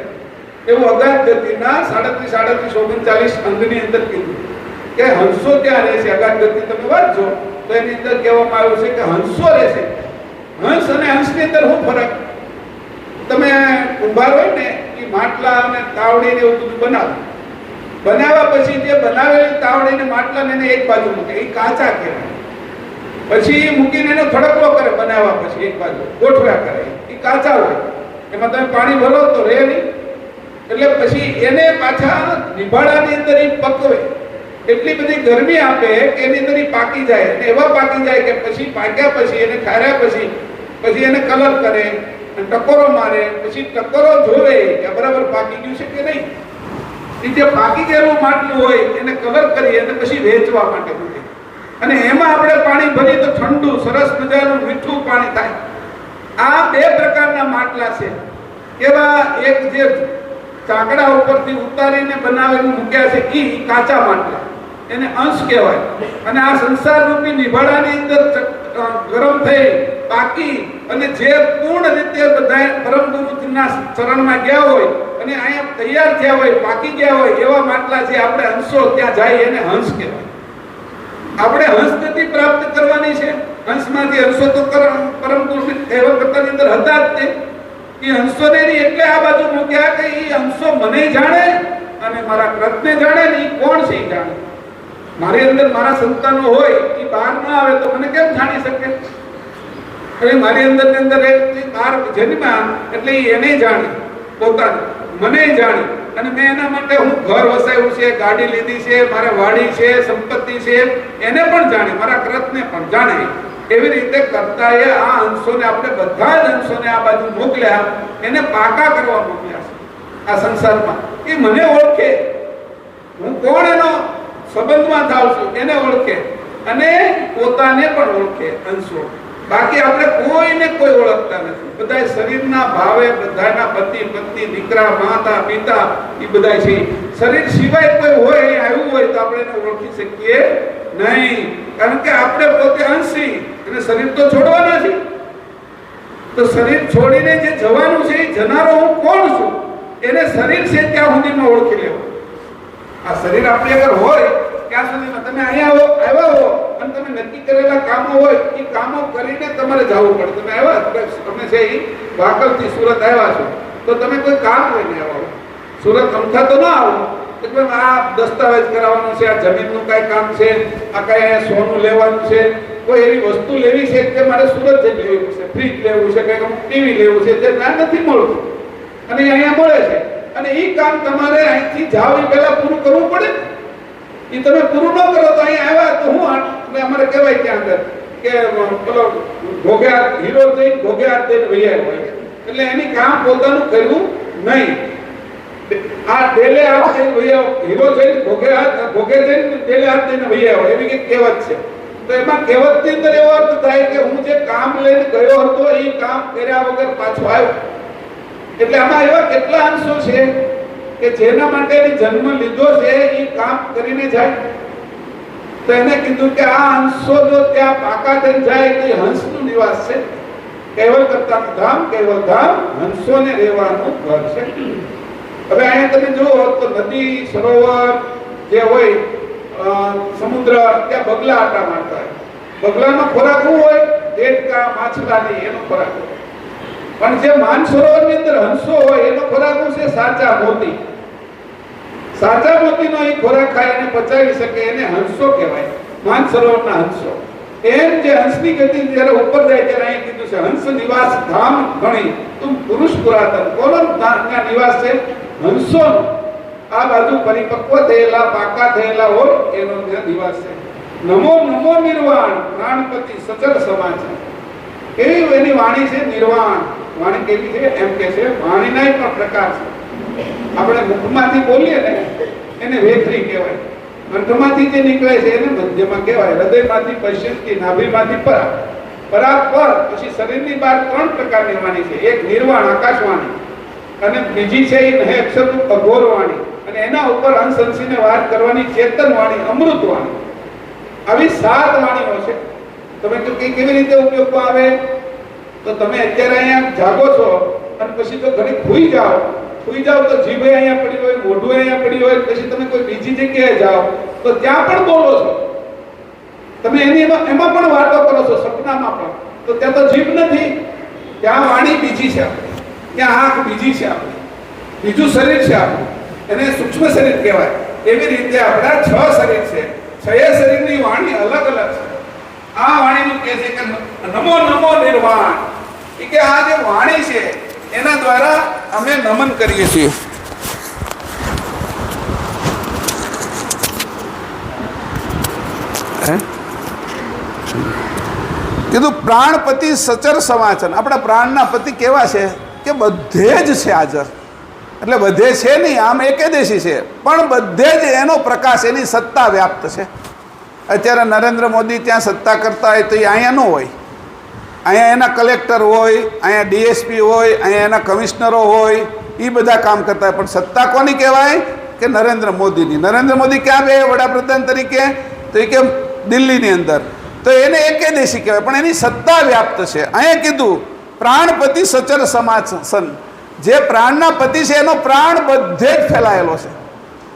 એવું અગાધગતિના 37 અંગની અંદર કીધું કે હંસો ક્યાં રહે છે. અગાધગતિ તમે વાંચજો તો એની અંદર કહેવામાં આવ્યું છે કે હંસો રહે છે. હંસ અને હંસની અંદર શું ફરક? તમે કુંભાર હોય ને એ માટલા અને તાવડી ને એવું બધું બનાવ્યા પછી જે બનાવેલી તાવડી ને માટલા ને એક બાજુ મૂકે, એ કાચા કહેવાય. પછી મૂકીને એનો થડકલો કરે, બનાવ્યા પછી એક બાજુ ગોઠવ્યા કરે, એ કાચા હોય. એમાં તમે પાણી ભરો તો રહે નહીં. એટલે પછી એને પાછા નિભાડાની અંદર એ પકવે, એટલી બધી ગરમી આપે કે એની અંદર એ પાકી જાય. અને એવા પાકી જાય કે પછી પાક્યા પછી એને ઠાર્યા પછી એને કલર કરે, ટકોરો મારે, પછી ટકોરો જોવે કે બરાબર પાકી ગયું છે કે નહીં. એ જે પાકી ગયેલું માટલું હોય એને કલર કરી અને પછી વેચવા માટે મૂકે. અને એમાં આપણે પાણી ભરીએ તો ઠંડુ સરસ મજાનું મીઠું પાણી થાય. આ 2 પ્રકારના માટલા છે. એવા એક જે ચાકડા ઉપરથી ઉતારીને બનાવેલું મૂક્યા છે એ કાચા માટલા, એને અંશ કહેવાય. અને આ સંસાર રૂપી નિભાડાની અંદર ગરમ થઈ પાકી અને જે પૂર્ણ રીતે બધા પરમ ગુરુના ચરણમાં ગયા હોય અને અહીંયા તૈયાર થયા હોય, પાકી ગયા હોય એવા માટલા જે આપણે હંસો ત્યાં જાય એને હંસ કહેવાય. આપણે હંસ ગતિ પ્રાપ્ત કરવાની છે. હંસમાંથી હંસો તો પરમ ગુરુની કહેવતની અંદર હતા જ તે. એ અંશોને એટલે આ બાજુ મૂક્યા કે એ અંશો મને જાણે અને મારા કૃતને જાણે ને એ કોણ છે એ જાણે. મારી અંદર મારા સંતાનો હોય એ બહાર ન આવે તો મને કેમ જાણી શકે? એટલે મારી અંદર બહાર જન્મ્યા એટલે એને જાણે પોતાને, મને જાણે. અને મેં એના માટે હું ઘર વસાવ્યું છે, ગાડી લીધી છે, મારે વાડી છે, સંપત્તિ છે, એને પણ જાણે, મારા કૃતને પણ જાણે. એવી રીતે કરતાએ આ અંશોને, આપણે બધા જ અંશોને આ બાજુ મોકલ્યા, એને પાકા કરવા મોકલ્યા છે આ સંસારમાં. એ મને ઓળખે, હું કોણ એનો સંબંધમાં થાઉં છું એને ઓળખે અને પોતાને પણ ઓળખે અંશો. બાકી આપણે કોઈને કોઈ ઓળખતા નથી. બધા શરીરના ભાવે, બધાના પતિ પત્ની, દીકરા, માતા પિતા એ બધા છે. શરીર સિવાય કોઈ હોય આવ્યું હોય તો આપણે એને ઓળખી શકીએ નહીં, કારણ કે આપણે પોતે અંશી અને શરીર તો છોડવાના છે. તો શરીર છોડીને જે જવાનું છે એ જનારો હું કોણ છું એને શરીર છે ત્યાં સુધીમાં ઓળખી લેવું. આ શરીર આપણી આગળ હોય ત્યાં સુધીમાં તમે અહીંયા આવ્યા હો અને તમે નક્કી કરેલા કામો હોય એ કામો કરીને તમારે જવું પડે. તમે આવ્યા, તમે છે એ વાકલથી સુરત આવ્યા છો તો તમે કોઈ કામ લઈને આવ્યા, સુરત અમથા તો ના આવો કે આ દસ્તાવેજ કરાવવાનો છે, આ જમીનનું કાંઈ કામ છે, આ કાંઈ સોનું લેવાનું છે, કોઈ એવી વસ્તુ લેવી છે કે મારે સુરત જઈને લેવું છે, ફ્રીજ લેવું છે, કંઈક ટીવી લેવું છે, જે ના નથી મળતું અને અહીંયા મળે છે. અને એ કામ તમારે અહીંથી જાવ એ પહેલા પૂરું કરવું પડે. એ તમે પૂરું ન કરો તો અહીં આવ્યા તો હું અમારે કહેવાય ત્યાં અંદર કે પેલો ભોગ્યા હીરો જઈને ભોગ્યા દઈને વૈયા હોય, એટલે એની કામ પોતાનું કરવું નહીં. આ ડેલે હાથ દઈને વૈયા, હીરો જઈને ભોગે જઈને ડેલે હાથ દઈને વૈયા હોય એવી કંઈક કહેવત છે. તો એમાં કહેવતની અંદર એવો અર્થ થાય કે હું જે કામ લઈને ગયો હતો એ કામ કર્યા વગર પાછો આવ્યો. એટલે આમાં એવા કેટલા અંશો છે કે જેના માટે જન્મ લીધો છે એ કામ કરીને જાય. તો એને કીધું કે આ અંશો જો ત્યાં પાકા થઈને જાય તો એ હંસનું નિવાસ છે. કેવલ કરતા ધામ, કેવલ ધામ હંસોને રહેવાનું ઘર છે. હવે અહીંયા તમે જુઓ તો નદી, સરોવર જે હોય, સમુદ્ર, ત્યાં બગલા આટા મારતા હોય. બગલાનો ખોરાક શું હોય? દેડકા, માછલાની એનો ખોરાક હોય. પણ જે માનસરોવરની અંદર હંસો હોય એનો ખોરાક શું છે? સાચા મોતી. સાચા મોતીનો એ ખોરાક ખાય અને પચાવી શકે એને હંસો કહેવાય, માનસરોવરના હંસો. એમ જે હંસની ગતિ જ્યારે ઉપર જાય ત્યારે અહીં કીધું છે હંસ નિવાસ ધામ ઘણી તું પુરુષ પુરાતન. કોનો ત્યાં નિવાસ છે? હંસોનો. આ બાજુ પરિપક્વ થયેલા, પાકા થયેલા હોય એનો ત્યાં નિવાસ છે. નમો નમો નિર્વાણ પ્રાણપતિ સચર સમાચાર. એવી એની વાણી છે નિર્વાણ. વાણી કેવી છે? એમ કે છે વાણીના પણ પ્રકાર છે. આપણે મુખમાંથી બોલીએ ને એને વેખરી કહેવાય, કંઠમાંથી જે નીકળે છે એને મધ્યમાં કહેવાય, હૃદયમાંથી પશ્ચિમથી, નાભીમાંથી પરાગ, પરાગ પર પછી શરીરની બહાર 3 પ્રકારની વાણી છે. એક નિર્વાણ આકાશવાણી, અને બીજી છે એ નહે અક્ષરનું અઘોર વાણી, અને એના ઉપર અંશ અંશીને વાત કરવાની ચેતન વાણી, અમૃત વાણી. આવી 7 વાણીઓ છે. તમે તો કેવી રીતે ઉપયોગમાં આવે? તો તમે અત્યારે અહીંયા જાગો છો અને પછી તો ઘણી ખોઈ જાઓ તો જીભ અહીંયા પડી હોય, મોઢું અહીંયા પડી હોય, પછી તમે કોઈ બીજી જગ્યાએ જાઓ તો ત્યાં પણ બોલો છો. તમે એમાં પણ વાતો કરો છો, સપનામાં પણ. તો ત્યાં તો જીભ નથી, ત્યાં વાણી બીજી છે આપણી, ત્યાં આંખ બીજી છે આપણી, બીજું શરીર છે આપણું, એને સૂક્ષ્મ શરીર કહેવાય. એવી રીતે આપણા 6 શરીર છે. 6 શરીરની વાણી અલગ અલગ છે. આ વાણીનું કહે છે કે નમો નમો નિર્વાણ. એ કે આ જે વાણી છે એના દ્વારા અમે નમન કરીએ છીએ. કીધું પ્રાણપતિ સચર સમાચન. આપણા પ્રાણના પતિ કેવા છે કે બધે જ છે હાજર. એટલે બધે છે નહીં, આમ એકેદેશી છે, પણ બધે જ એનો પ્રકાશ, એની સત્તા વ્યાપ્ત છે. અત્યારે નરેન્દ્ર મોદી ત્યાં સત્તા કરતા હોય તો એ અહીંયા ન હોય. અહીંયા એના કલેક્ટર હોય, અહીંયા ડીએસપી હોય, અહીંયા એના કમિશનરો હોય, એ બધા કામ કરતા હોય. પણ સત્તા કોની કહેવાય? કે નરેન્દ્ર મોદીની. નરેન્દ્ર મોદી ક્યાં બે વડાપ્રધાન તરીકે? તો એ કે દિલ્હીની અંદર. તો એને એકેદેશી કહેવાય, પણ એની સત્તા વ્યાપ્ત છે. અહીંયા કીધું પ્રાણપતિ સચર સમાસન. જે પ્રાણના પતિ છે એનો પ્રાણ બધે જ ફેલાયેલો છે.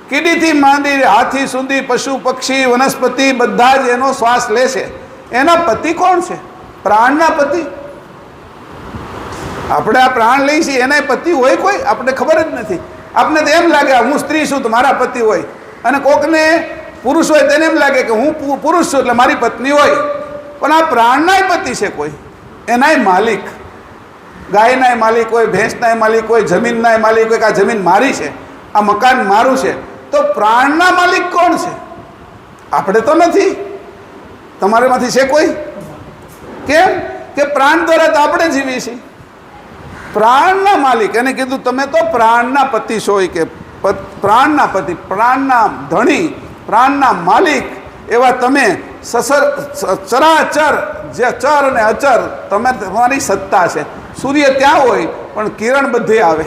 કીડીથી માંડી હાથી સુધી, પશુ પક્ષી વનસ્પતિ બધા જ એનો શ્વાસ લે છે. એના પતિ કોણ છે? પ્રાણના પતિ. આપણે આ પ્રાણ લઈએ છીએ એના પતિ હોય કોઈ? આપણે ખબર જ નથી. આપને તો એમ લાગે હું સ્ત્રી છું તો મારા પતિ હોય, અને કોકને પુરુષ હોય તેને એમ લાગે કે હું પુરુષ છું એટલે મારી પત્ની હોય. પણ આ પ્રાણનાય પતિ છે કોઈ, એનાય માલિક. ગાયનાય માલિક હોય, ભેંસનાય માલિક હોય, જમીનનાય માલિક હોય કે આ જમીન મારી છે, આ મકાન મારું છે. તો પ્રાણના માલિક કોણ છે? આપણે તો નથી. તમારામાંથી છે કોઈ? કેમ કે પ્રાણ દ્વારા તો આપણે જીવીએ છીએ. પ્રાણના માલિક એને કીધું તમે તો પ્રાણના પતિ છો, કે પ્રાણના પતિ, પ્રાણના ધણી, પ્રાણના માલિક એવા તમે ચરાચર જે ચર અને અચર તમારી સત્તા છે. સૂર્ય ત્યાં હોય પણ કિરણ બધે આવે.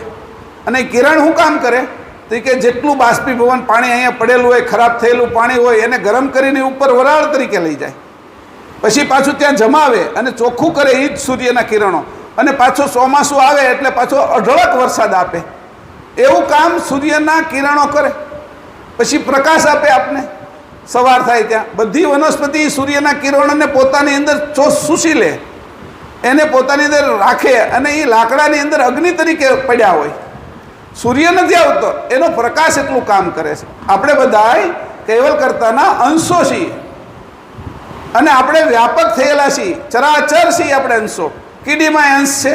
અને કિરણ શું કામ કરે? તો કે જેટલું બાષ્પીભવન પાણી અહીંયા પડેલું હોય, ખરાબ થયેલું પાણી હોય, એને ગરમ કરીને ઉપર વરાળ તરીકે લઈ જાય, પછી પાછું ત્યાં જમાવે અને ચોખ્ખું કરે એ જ સૂર્યના કિરણો. અને પાછો ચોમાસું આવે એટલે પાછો અઢળક વરસાદ આપે. એવું કામ સૂર્યના કિરણો કરે. પછી પ્રકાશ આપે આપને. સવાર થાય ત્યાં બધી વનસ્પતિ સૂર્યના કિરણોને પોતાની અંદર શોષી લે, એને પોતાની અંદર રાખે, અને એ લાકડાની અંદર અગ્નિ તરીકે પડ્યા હોય. સૂર્ય નથી આવતો, એનો પ્રકાશ એટલું કામ કરે છે. આપણે બધા કૈવલ્યકર્તાના અંશો છીએ, અને આપણે વ્યાપક થયેલા છીએ. ચરાચર છીએ આપણે અંશો. કીડીમાં અંશ છે,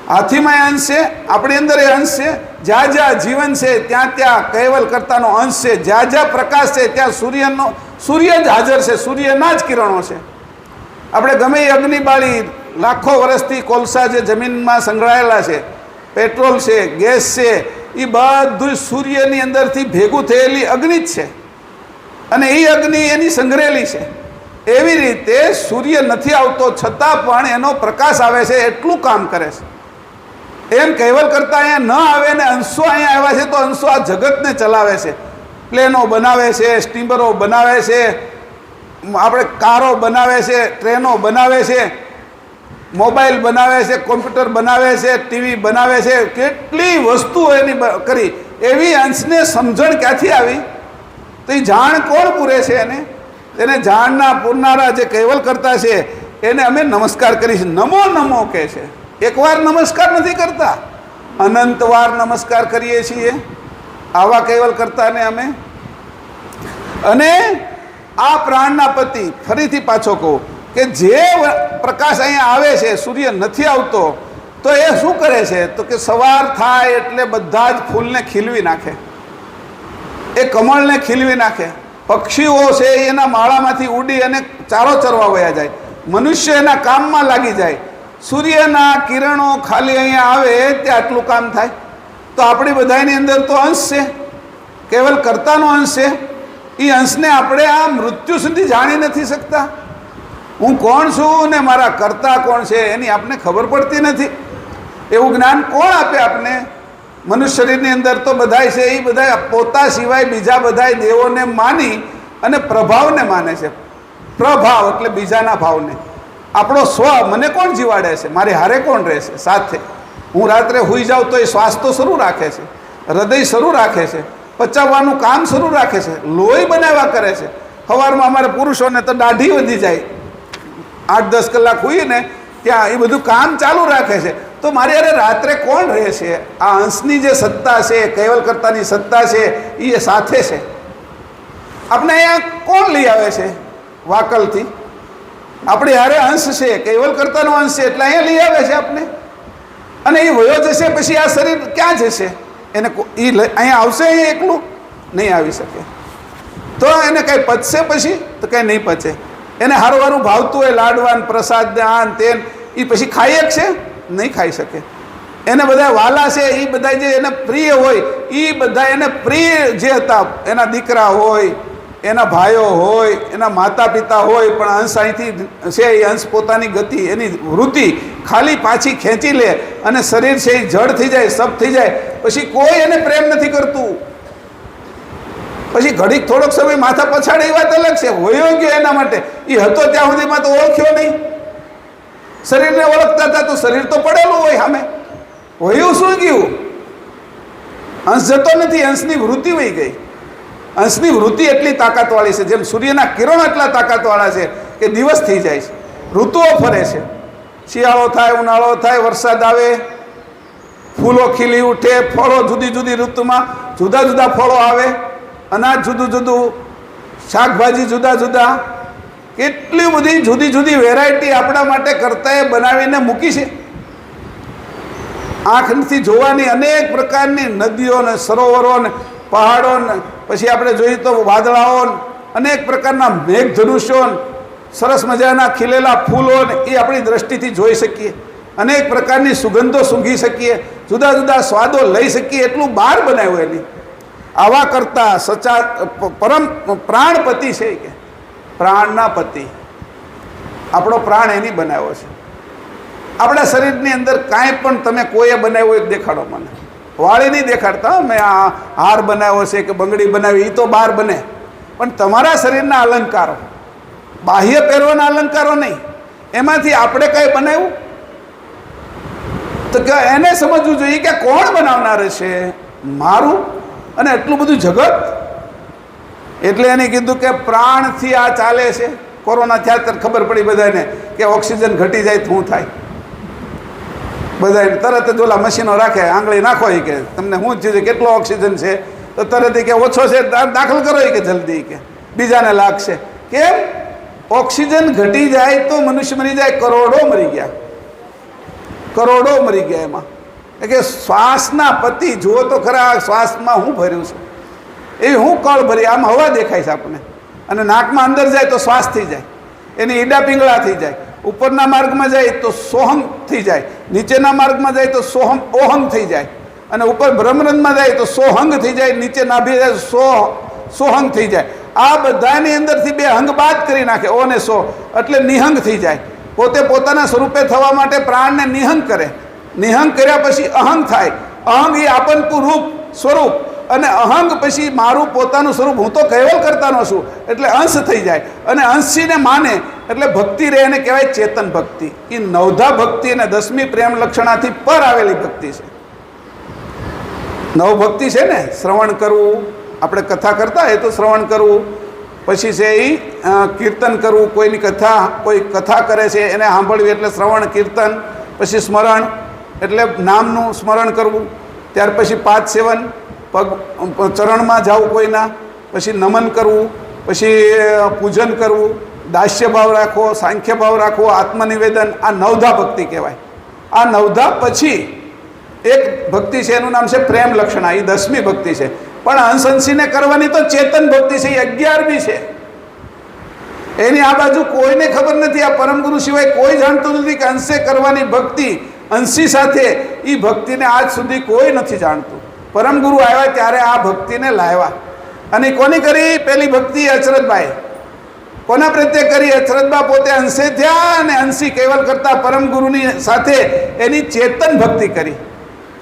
હાથીમાં અંશ છે, આપણી અંદર એ અંશ છે. જ્યાં જ્યાં જીવન છે ત્યાં ત્યાં કૈવલ્યકર્તાનો અંશ છે. જ્યાં જ્યાં પ્રકાશ છે ત્યાં સૂર્ય જ હાજર છે, સૂર્યના જ કિરણો છે. આપણે ગમે એ અગ્નિ બાળી લાખો વર્ષથી કોલસા જે જમીનમાં સંગ્રહાયેલા છે, પેટ્રોલ છે, ગેસ છે, એ બધું સૂર્યની અંદરથી ભેગું થયેલી અગ્નિ જ છે, અને એ અગ્નિ એની સંગ્રહેલી છે. એવી રીતે સૂર્ય નથી આવતો છતાં પણ એનો પ્રકાશ આવે છે, એટલું કામ કરે છે. એમ કૈવલ્યકર્તા અહીંયા ન આવે ને અંશો અહીંયા આવ્યા છે, તો અંશો આ જગતને ચલાવે છે. પ્લેનો બનાવે છે, સ્ટીમરો બનાવે છે, આપણે કારો બનાવે છે, ટ્રેનો બનાવે છે, મોબાઈલ બનાવે છે, કોમ્પ્યુટર બનાવે છે, ટીવી બનાવે છે, કેટલી વસ્તુઓ એની કરી. એવી અંશને સમજણ ક્યાંથી આવી? તો એ જાણ કોણ પૂરે છે એને જાણના પૂરનારા જે કૈવલ્યકર્તા છે એને અમે નમસ્કાર કરીએ છીએ. નમો નમો કહે છે. એકવાર નમસ્કાર નથી કરતા, અનંતવાર નમસ્કાર કરીએ છીએ આવા કૈવલ્યકર્તાને અમે. અને આ પ્રાણના પતિ, ફરીથી પાછો કહું કે જે પ્રકાશ અહીંયા આવે છે, સૂર્ય નથી આવતો, તો એ શું કરે છે? તો કે સવાર થાય એટલે બધા જ ફૂલને ખીલવી નાખે, એ કમળને ખીલવી નાખે. પક્ષીઓ છે એના માળામાંથી ઉડી અને ચારો ચરવા વયા જાય. મનુષ્ય એના કામમાં લાગી જાય. સૂર્યના કિરણો ખાલી અહીંયા આવે ત્યાં આટલું કામ થાય. તો આપણી બધાની અંદર તો અંશ છે, કૈવલ્યકર્તાનો અંશ છે. એ અંશને આપણે આ મૃત્યુ સુધી જાણી નથી શકતા. હું કોણ છું ને મારા કર્તા કોણ છે એની આપને ખબર પડતી નથી. એવું જ્ઞાન કોણ આપે આપને? મનુષ્ય શરીરની અંદર તો બધાય છે, એ બધા પોતા સિવાય બીજા બધા દેવોને માની અને પ્રભાવને માને છે. પ્રભાવ એટલે બીજાના ભાવને. આપણો સ્વ, મને કોણ જીવાડે છે, મારી હારે કોણ રહેશે સાથે? હું રાત્રે સૂઈ જાઉં તો એ શ્વાસ તો શરૂ રાખે છે, હૃદય શરૂ રાખે છે, પચાવવાનું કામ શરૂ રાખે છે, લોહી બનાવ્યા કરે છે. સવારમાં અમારે પુરુષોને તો દાઢી વધી જાય, 8-10 કલાક હોઈને ત્યાં એ બધું કામ ચાલુ રાખે છે. તો મારી અરે રાત્રે કોણ રહે છે? આ અંશની જે સત્તા છે, કૈવલ્યકર્તાની સત્તા છે, એ સાથે છે. આપણે અહીંયા કોણ લઈ આવે છે? વાકલથી આપણી હારે અંશ છે, કૈવલ્યકર્તાનો અંશ છે, એટલે અહીંયા લઈ આવે છે આપણે. અને એ વયો જશે પછી આ શરીર ક્યાં જશે? એને અહીંયા આવશે? અહીંયા એકલું નહીં આવી શકે. તો એને કંઈ પચશે પછી? તો કંઈ નહીં પચે. એને હારું હારું ભાવતું હોય લાડવાન, પ્રસાદ, આન તેન, એ પછી ખાઈ શકશે? નહીં ખાઈ શકે. એને બધા વાલા છે, એ બધા જે એને પ્રિય હોય, એ બધા એને પ્રિય જે હતા, એના દીકરા હોય, એના ભાઈઓ હોય, એના માતા પિતા હોય, પણ અંશ અહીંથી છે, એ અંશ પોતાની ગતિ, એની વૃત્તિ ખાલી પાછી ખેંચી લે અને શરીર છે એ જડ થઈ જાય, સબ થઈ જાય. પછી કોઈ એને પ્રેમ નથી કરતું. પછી ઘડીક થોડોક સમય માથા પછાડે એ વાત અલગ છે, વયો ગયો એના માટે. એ હતો ત્યાં સુધીમાં તો ઓળખ્યો નહીં. શરીરને ઓળખતા હતા તો શરીર તો પડેલું હોય સામે, વયું શું ગયું? અંશ જતો નથી, અંશની વૃત્તિ વહી ગઈ. અંશની વૃત્તિ એટલી તાકાતવાળી છે, જેમ સૂર્યના કિરણો એટલા તાકાતવાળા છે કે દિવસ થઈ જાય છે, ઋતુઓ ફરે છે, શિયાળો થાય, ઉનાળો થાય, વરસાદ આવે, ફૂલો ખીલી ઉઠે, ફળો જુદી જુદી ઋતુમાં જુદા જુદા ફળો આવે, અનાજ જુદું જુદું, શાકભાજી જુદા જુદા, કેટલી બધી જુદી જુદી વેરાયટી આપણા માટે કર્તાએ બનાવીને મૂકી છે. આંખથી જોવાની અનેક પ્રકારની નદીઓ ને સરોવરો ને પહાડો ને, પછી આપણે જોઈએ તો વાદળાઓ, અનેક પ્રકારના મેઘધનુષ્યો, સરસ મજાના ખીલેલા ફૂલો ને એ આપણી દ્રષ્ટિથી જોઈ શકીએ. અનેક પ્રકારની સુગંધો સૂંઘી શકીએ, જુદા જુદા સ્વાદો લઈ શકીએ, એટલું બહાર બનાવ્યું એની. આવા કરતા સચા પરમ પ્રાણપતિ છે કે પ્રાણના પતિ, આપણો પ્રાણ એની બનાવ્યો છે. આપણા શરીરની અંદર કાંઈ પણ તમે કોઈએ બનાવ્યો હોય દેખાડો મને. વાળી નહીં દેખાડતા, મેં આ હાર બનાવ્યો છે કે બંગડી બનાવી, એ તો બહાર બને, પણ તમારા શરીરના અલંકારો, બાહ્ય પહેરવાના અલંકારો નહીં, એમાંથી આપણે કાંઈ બનાવ્યું તો કે એને સમજવું જોઈએ કે કોણ બનાવનાર છે, મારું અને એટલું બધું જગત. એટલે એને કીધું કે પ્રાણથી આ ચાલે છે. કોરોના થયા ત્યારે ખબર પડી બધાને કે ઓક્સિજન ઘટી જાય તો શું થાય. બધાને તરત જ ઓલા મશીનો રાખે, આંગળી નાખો કે તમને શું છે, કેટલો ઓક્સિજન છે, તો તરત કે ઓછો છે દાખલ કરો કે જલ્દી, કે બીજાને લાગશે. કેમ? ઓક્સિજન ઘટી જાય તો મનુષ્ય મરી જાય, કરોડો મરી ગયા, કરોડો મરી ગયા એમાં. કે શ્વાસના પતિ જુઓ તો ખરા, શ્વાસમાં હું ભર્યું છું, એવી હું કળ ભરી, આમ હવા દેખાય છે આપણને, અને નાકમાં અંદર જાય તો શ્વાસ થઈ જાય, એની ઈડા પિંગળા થઈ જાય, ઉપરના માર્ગમાં જાય તો સોહમ થઈ જાય, નીચેના માર્ગમાં જાય તો ઓહંગ થઈ જાય, અને ઉપર બ્રહ્મરંધમાં જાય તો સોહંગ થઈ જાય, નીચે નાભી જાય સોહંગ થઈ જાય. આ બધાની અંદરથી બે અંગ બાદ કરી નાખે, ઓ ને સો, એટલે નિહંગ થઈ જાય. પોતે પોતાના સ્વરૂપે થવા માટે પ્રાણને નિહંગ કરે. નિહંગ કર્યા પછી અહંગ થાય. અહંગ એ આપનનું રૂપ સ્વરૂપ, અને અહંગ પછી મારું પોતાનું સ્વરૂપ, હું તો કૈવલ કરતાનો છું, એટલે અંશ થઈ જાય, અને અંશીને માને એટલે ભક્તિ રહે, એને કહેવાય ચેતન ભક્તિ. એ નવધા ભક્તિ અને 10મી પ્રેમ લક્ષણાથી પર આવેલી ભક્તિ છે. નવ ભક્તિ છે ને, શ્રવણ કરવું, આપણે કથા કરતા એ તો શ્રવણ કરવું, પછી છે એ કીર્તન કરવું, કોઈની કથા, કોઈ કથા કરે છે એને સાંભળવી એટલે શ્રવણ કીર્તન, પછી સ્મરણ એટલે નામનું સ્મરણ કરવું, ત્યાર પછી પાદ સેવન, પગ ચરણમાં જવું કોઈના, પછી નમન કરવું, પછી પૂજન કરવું, દાસ્ય ભાવ રાખવો, સાંખ્ય ભાવ રાખવો, આત્મનિવેદન, આ નવધા ભક્તિ કહેવાય. આ નવધા પછી એક ભક્તિ છે, એનું નામ છે પ્રેમ લક્ષણા, એ 10મી ભક્તિ છે. પણ અંશંશીને કરવાની તો ચેતન ભક્તિ છે, એ 11મી છે. એની આ બાજુ કોઈને ખબર નથી, આ પરમગુરુ સિવાય કોઈ જાણતું નથી કે અંશે કરવાની ભક્તિ, અંશી સાથે એ ભક્તિને આજ સુધી કોઈ નથી જાણતું. પરમગુરુ આવ્યા ત્યારે આ ભક્તિને લાવ્યા. અને કોની કરી? પેલી ભક્તિ અચરતભાઈ. કોના પ્રત્યે કરી? અચરતબા પોતે અંશે થયા અને અંશી કૈવલ કરતા પરમગુરુની સાથે એની ચેતન ભક્તિ કરી.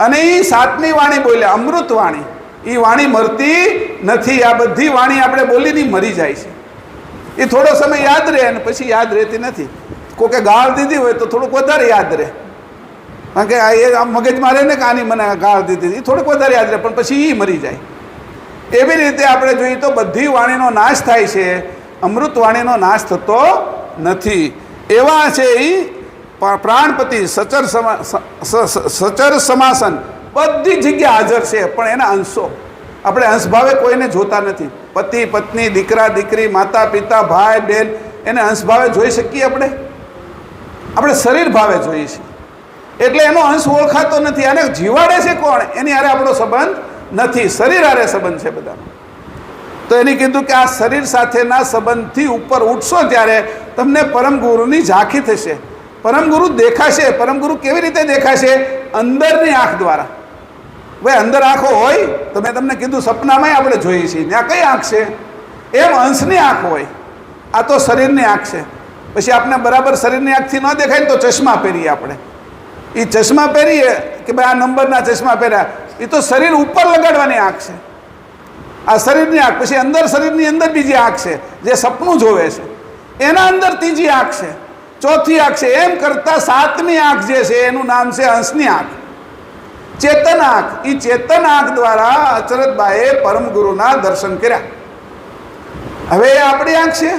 અને એ 7મી વાણી બોલ્યા, અમૃત વાણી. એ વાણી મરતી નથી. આ બધી વાણી આપણે બોલીને મરી જાય છે. એ થોડો સમય યાદ રહે અને પછી યાદ રહેતી નથી. કોકે ગાળ દીધી હોય તો થોડુંક વધારે યાદ રહે, કારણ કે એ આમ મગજમાં રહે ને કે આની મને ગાળ દીધી, એ થોડુંક વધારે યાદ રહે, પણ પછી એ મરી જાય. એવી રીતે આપણે જોઈએ તો બધી વાણીનો નાશ થાય છે, અમૃત વાણીનો નાશ થતો નથી. એવા છે એ પ્રાણપતિ. સચર સમાસન બધી જગ્યા હાજર છે, પણ એના અંશો આપણે અંશભાવે કોઈને જોતા નથી. પતિ પત્ની, દીકરા દીકરી, માતા પિતા, ભાઈ બહેન, એને અંશભાવે જોઈ શકીએ આપણે? આપણે શરીર ભાવે જોઈએ છીએ, એટલે એનો અંશ ઓળખાતો નથી. અને જીવાડે છે કોણ? એની હારે આપણો સંબંધ નથી, શરીર હારે સંબંધ છે બધાનો. તો એને કીધું કે આ શરીર સાથેના સંબંધથી ઉપર ઉઠશો ત્યારે તમને પરમગુરુની ઝાંખી થશે, પરમગુરુ દેખાશે. પરમગુરુ કેવી રીતે દેખાશે? અંદરની આંખ દ્વારા. ભાઈ અંદર આંખો હોય તો મેં તમને કીધું સપનામાં આપણે જોઈએ છીએ, ત્યાં કઈ આંખ છે? એમ અંશની આંખ હોય. આ તો શરીરની આંખ છે. પછી આપણે બરાબર શરીરની આંખથી ન દેખાય ને તો ચશ્મા પહેરીએ આપણે. એ ચશ્મા પહેરીએ કે ભાઈ આ નંબરના ચશ્મા પહેર્યા, એ તો શરીર ઉપર લગાડવાની આંખ છે. આ શરીરની આંખ. પછી અંદર શરીરની અંદર બીજી આંખ છે જે સપનું જોવે છે, એના અંદર ત્રીજી આંખ છે, ચોથી આંખ છે. એમ કરતાં 7મી આંખ જે છે એનું નામ છે અંશની આંખ, ચેતન આંખ. એ ચેતન આંખ દ્વારા અચરતબાએ પરમગુરુના દર્શન કર્યા. હવે એ આપણી આંખ છે,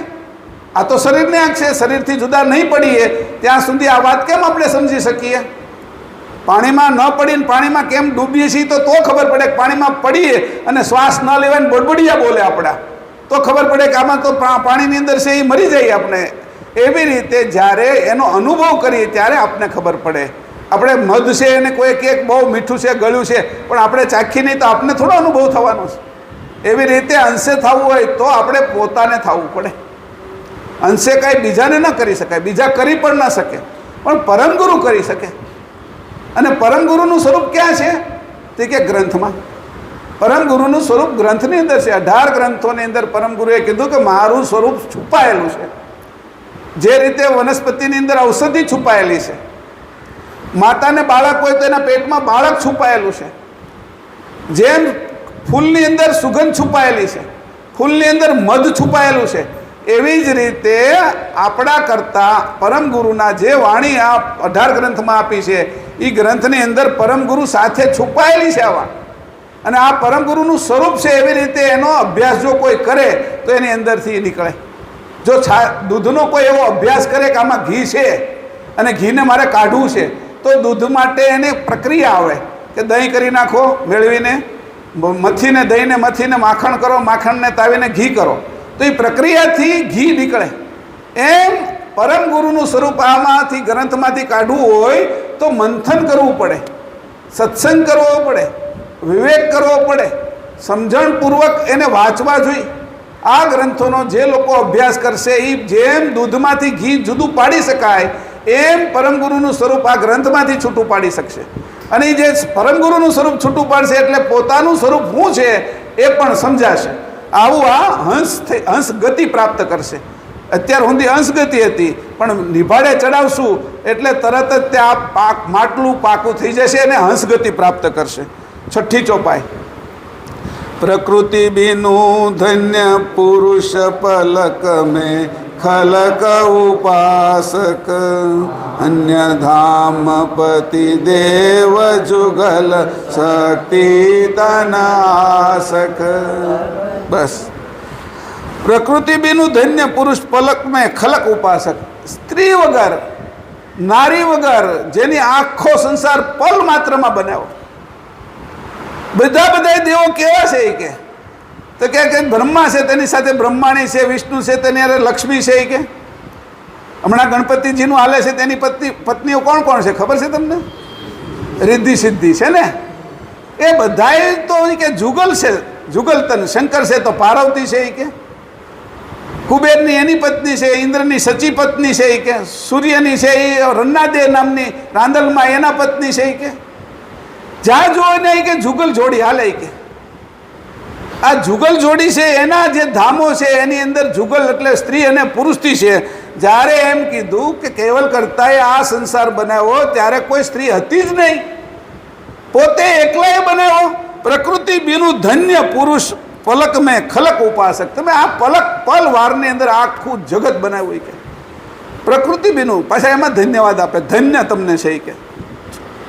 આ તો શરીરની આંખ છે, શરીરથી જુદા નહીં પડીએ ત્યાં સુધી આ વાત કેમ આપણે સમજી શકીએ? પાણીમાં ન પડીને પાણીમાં કેમ ડૂબીએ છીએ તો ખબર પડે કે પાણીમાં પડીએ અને શ્વાસ ન લેવાય ને બડબડિયા બોલે આપણા, તો ખબર પડે કે આમાં તો પાણીની અંદર છે એ મરી જાય આપણે. એવી રીતે જ્યારે એનો અનુભવ કરીએ ત્યારે આપણને ખબર પડે. આપણે મધ છે એને કોઈ કેક બહુ મીઠું છે, ગળ્યું છે, પણ આપણે ચાખી નહીં તો આપણને થોડો અનુભવ થવાનો છે. એવી રીતે અંશે થવું હોય તો આપણે પોતાને થવું પડે. અંશે કાંઈ બીજાને ન કરી શકાય, બીજા કરી પણ ન શકે, પણ પરમગુરુ કરી શકે. અને પરમગુરુનું સ્વરૂપ ક્યાં છે? તે કે ગ્રંથમાં. પરમગુરુનું સ્વરૂપ ગ્રંથની અંદર છે. 18 ગ્રંથોની અંદર પરમગુરુએ કીધું કે મારું સ્વરૂપ છુપાયેલું છે. જે રીતે વનસ્પતિની અંદર ઔષધિ છુપાયેલી છે, માતાને બાળક હોય તો એના પેટમાં બાળક છુપાયેલું છે, જેમ ફૂલની અંદર સુગંધ છુપાયેલી છે, ફૂલની અંદર મધ છુપાયેલું છે, એવી જ રીતે આપણા કરતાં પરમગુરુના જે વાણી આ 18 ગ્રંથમાં આપી છે એ ગ્રંથની અંદર પરમગુરુ સાથે છુપાયેલી છે આ વાત. અને આ પરમગુરુનું સ્વરૂપ છે. એવી રીતે એનો અભ્યાસ જો કોઈ કરે તો એની અંદરથી નીકળે. જો દૂધનો કોઈ એવો અભ્યાસ કરે કે આમાં ઘી છે અને ઘીને મારે કાઢવું છે, તો દૂધ માટે એને પ્રક્રિયા આવે કે દહીં કરી નાખો, મેળવીને મથીને દહીંને મથીને માખણ કરો, માખણને તાવીને ઘી કરો, તો એ પ્રક્રિયાથી ઘી નીકળે. એમ પરમગુરુનું સ્વરૂપ આમાંથી ગ્રંથમાંથી કાઢવું હોય તો મંથન કરવું પડે, સત્સંગ કરવો પડે, વિવેક કરવો પડે, સમજણપૂર્વક એને વાંચવા જોઈએ. આ ગ્રંથોનો જે લોકો અભ્યાસ કરશે એ જેમ દૂધમાંથી ઘી જુદું પાડી શકાય એમ પરમગુરુનું સ્વરૂપ આ ગ્રંથમાંથી છૂટું પાડી શકશે. અને એ જે પરમગુરુનું સ્વરૂપ છૂટું પાડશે એટલે પોતાનું સ્વરૂપ શું છે એ પણ સમજાશે. આવું આ હંસ ગતિ પ્રાપ્ત કરશે. અત્યાર સુધી અંશ ગતિ હતી, પણ નિભાડે ચડાવશું એટલે તરત જ ત્યાં માટલું પાકું થઈ જશે અને હંસ ગતિ પ્રાપ્ત કરશે. 6ઠ્ઠી ચોપાઈ. પ્રકૃતિ બિનું ધન્ય પુરુષ પલક મેં ખલક ઉપાસક અન્ય ધામ પતિ દેવ જુગલ શક્તિ તનાસક. બસ. પ્રકૃતિ બીનું ધન્ય પુરુષ પલક મેં ખલક ઉપાસક. સ્ત્રી વગર, નારી વગર જેની આખો સંસાર પલ માત્રમાં બનાવો. બધા દેવો કેવા છે એ કે? તો કે બ્રહ્મા છે તેની સાથે બ્રહ્માણી છે, વિષ્ણુ છે તેની સાથે લક્ષ્મી છે. એ કે હમણાં ગણપતિજીનું હાલે છે તેની પત્નીઓ કોણ કોણ છે ખબર છે તમને? રિદ્ધિ સિદ્ધિ છે ને. એ બધાએ તો કે જુગલ છે, જુગલતન. શંકર છે તો પાર્વતી છે. એ કે કુબેરની એની પત્ની છે, ઇન્દ્રની સચી પત્ની છે. એ કે સૂર્યની છે એ રન્નાદેવ નામની રાંદલમાં એના પત્ની છે. એ કે જ્યાં જોવે ને કે જુગલ જોડી હાલે. કે આ જુગલ જોડી છે એના જે ધામો છે એની અંદર જુગલ એટલે સ્ત્રી અને પુરુષથી છે. જ્યારે એમ કીધું કે કેવલ કરતાએ આ સંસાર બનાવ્યો ત્યારે કોઈ સ્ત્રી હતી જ નહીં, પોતે એકલાએ બનાવ્યો. પ્રકૃતિ બીનું ધન્ય પુરુષ પલક મેં ખલક ઉપાસક. તમે આ પલ વારની અંદર આખું જગત બનાવ્યું. કે પ્રકૃતિ બીનું, પાછા એમાં ધન્યવાદ આપે, ધન્ય તમને છે. કે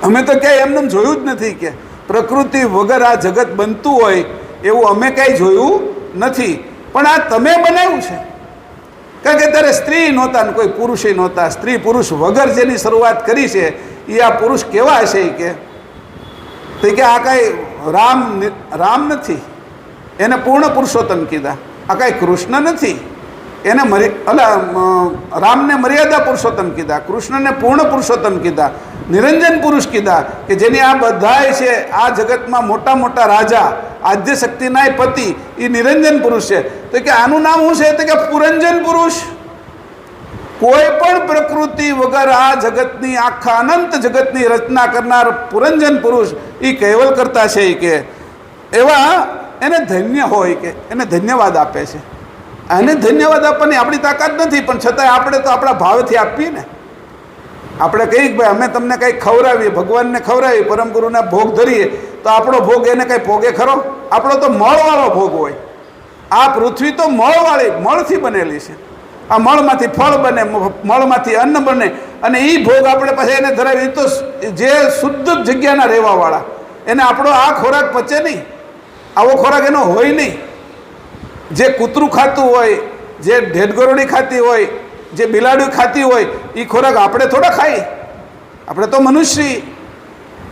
અમે તો ક્યાંય એમને જોયું જ નથી કે પ્રકૃતિ વગર આ જગત બનતું હોય એવું અમે કાંઈ જોયું નથી. પણ આ તમે બનાવ્યું છે. કારણ કે ત્યારે સ્ત્રી નહોતા ને કોઈ પુરુષે નહોતા. સ્ત્રી પુરુષ વગર જેની શરૂઆત કરી છે એ આ પુરુષ કેવા છે? કે આ કાંઈ રામ નથી, એને પૂર્ણ પુરુષોત્તમ કીધા. આ કાંઈ કૃષ્ણ નથી, એને રામને મર્યાદા પુરુષોત્તમ કીધા, કૃષ્ણને પૂર્ણ પુરુષોત્તમ કીધા, નિરંજન પુરુષ કીધા. કે જેની આ બધાય છે આ જગતમાં મોટા મોટા રાજા, આદ્ય શક્તિના પતિ એ નિરંજન પુરુષ છે. તો કે આનું નામ શું છે? તો કે પુરંજન પુરુષ. કોઈ પણ પ્રકૃતિ વગર આ જગતની આખા અનંત જગતની રચના કરનાર પુરંજન પુરુષ એ કૈવલ કરતા છે. કે એવા એને ધન્ય હોય, કે એને ધન્યવાદ આપે છે. એને ધન્યવાદ આપવાની આપણી તાકાત નથી, પણ છતાંય આપણે તો આપણા ભાવથી આપીએ ને. આપણે કહીએ કે ભાઈ અમે તમને કંઈક ખવડાવીએ, ભગવાનને ખવડાવીએ, પરમગુરુને ભોગ ધરીએ, તો આપણો ભોગ એને કંઈ ભોગે ખરો? આપણો તો મળવાળો ભોગ હોય. આ પૃથ્વી તો મળથી બનેલી છે. આ મળમાંથી ફળ બને, મળમાંથી અન્ન બને, અને એ ભોગ આપણે પછી એને ધરાવીએ. તો જે શુદ્ધ જગ્યાના રહેવાવાળા એને આપણો આ ખોરાક પચે નહીં, આવો ખોરાક એનો હોય નહીં. જે કૂતરું ખાતું હોય જે ઢેઢગોરડી ખાતી હોય, જે બિલાડી ખાતી હોય, એ ખોરાક આપણે થોડા ખાઈ? આપણે તો મનુષ્ય.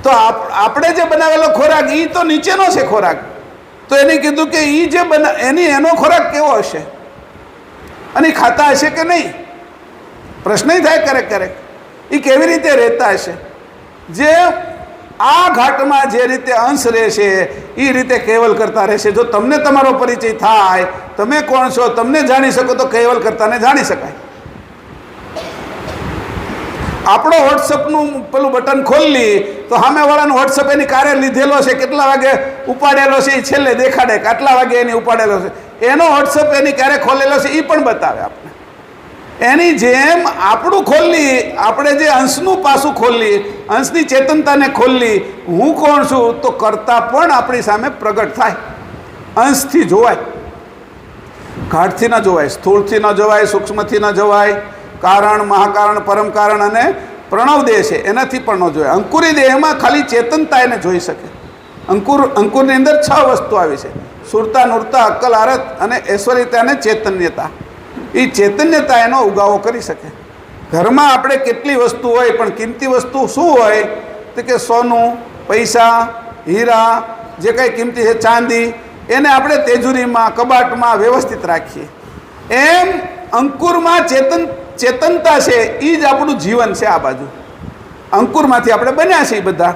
તો આપણે જે બનાવેલો ખોરાક એ તો નીચેનો છે ખોરાક. તો એને કીધું કે એ જે એનો ખોરાક કેવો હશે અને એ ખાતા હશે કે નહીં? પ્રશ્ન થાય ક્યારેક ક્યારેક. એ કેવી રીતે રહેતા હશે? જે આ ઘાટમાં જે રીતે અંશ રહેશે એ રીતે કેવલ કરતા રહેશે. જો તમને તમારો પરિચય થાય, તમે કોણ છો તમને જાણી શકો, તો કેવલ કરતાને જાણી શકાય. આપણો વોટ્સઅપનું પેલું બટન ખોલી તો સામેવાળાનું વોટ્સઅપ એની કારે લીધેલો છે, કેટલા વાગે ઉપાડેલો છે એ છેલ્લે દેખાડે, કેટલા વાગે એની ઉપાડેલો છે. એનો વોટ્સઅપ એની ક્યારે ખોલેલો છે એ પણ બતાવે આપણે. એની જેમ આપણું ખોલી, આપણે જે અંશનું પાસું ખોલી, અંશની ચેતનતાને ખોલી, હું કોણ છું, તો કરતા પણ આપણી સામે પ્રગટ થાય. અંશથી જોવાય, ઘાટથી ન જોવાય, સ્થૂળથી ન જોવાય, સૂક્ષ્મથી ન જોવાય. કારણ, મહાકારણ, પરમ કારણ અને પ્રણવ દેહ છે એનાથી પણ ન જોવાય. અંકુરી દેહમાં ખાલી ચેતનતા એને જોઈ શકે. અંકુરની અંદર 6 વસ્તુ આવી છે: સુરતા, નૂરતા, અક્કલ, આરત અને ઐશ્વર્યતા અને ચૈતન્યતા. એ ચૈતન્યતા એનો ઉગાવો કરી શકે. ઘરમાં આપણે કેટલી વસ્તુ હોય, પણ કિંમતી વસ્તુ શું હોય? તો કે સોનું, પૈસા, હીરા, જે કાંઈ કિંમતી છે, ચાંદી, એને આપણે તેજુરીમાં, કબાટમાં વ્યવસ્થિત રાખીએ. એમ અંકુરમાં ચેતનતા છે એ જ આપણું જીવન છે. આ બાજુ અંકુરમાંથી આપણે બન્યા છીએ બધા.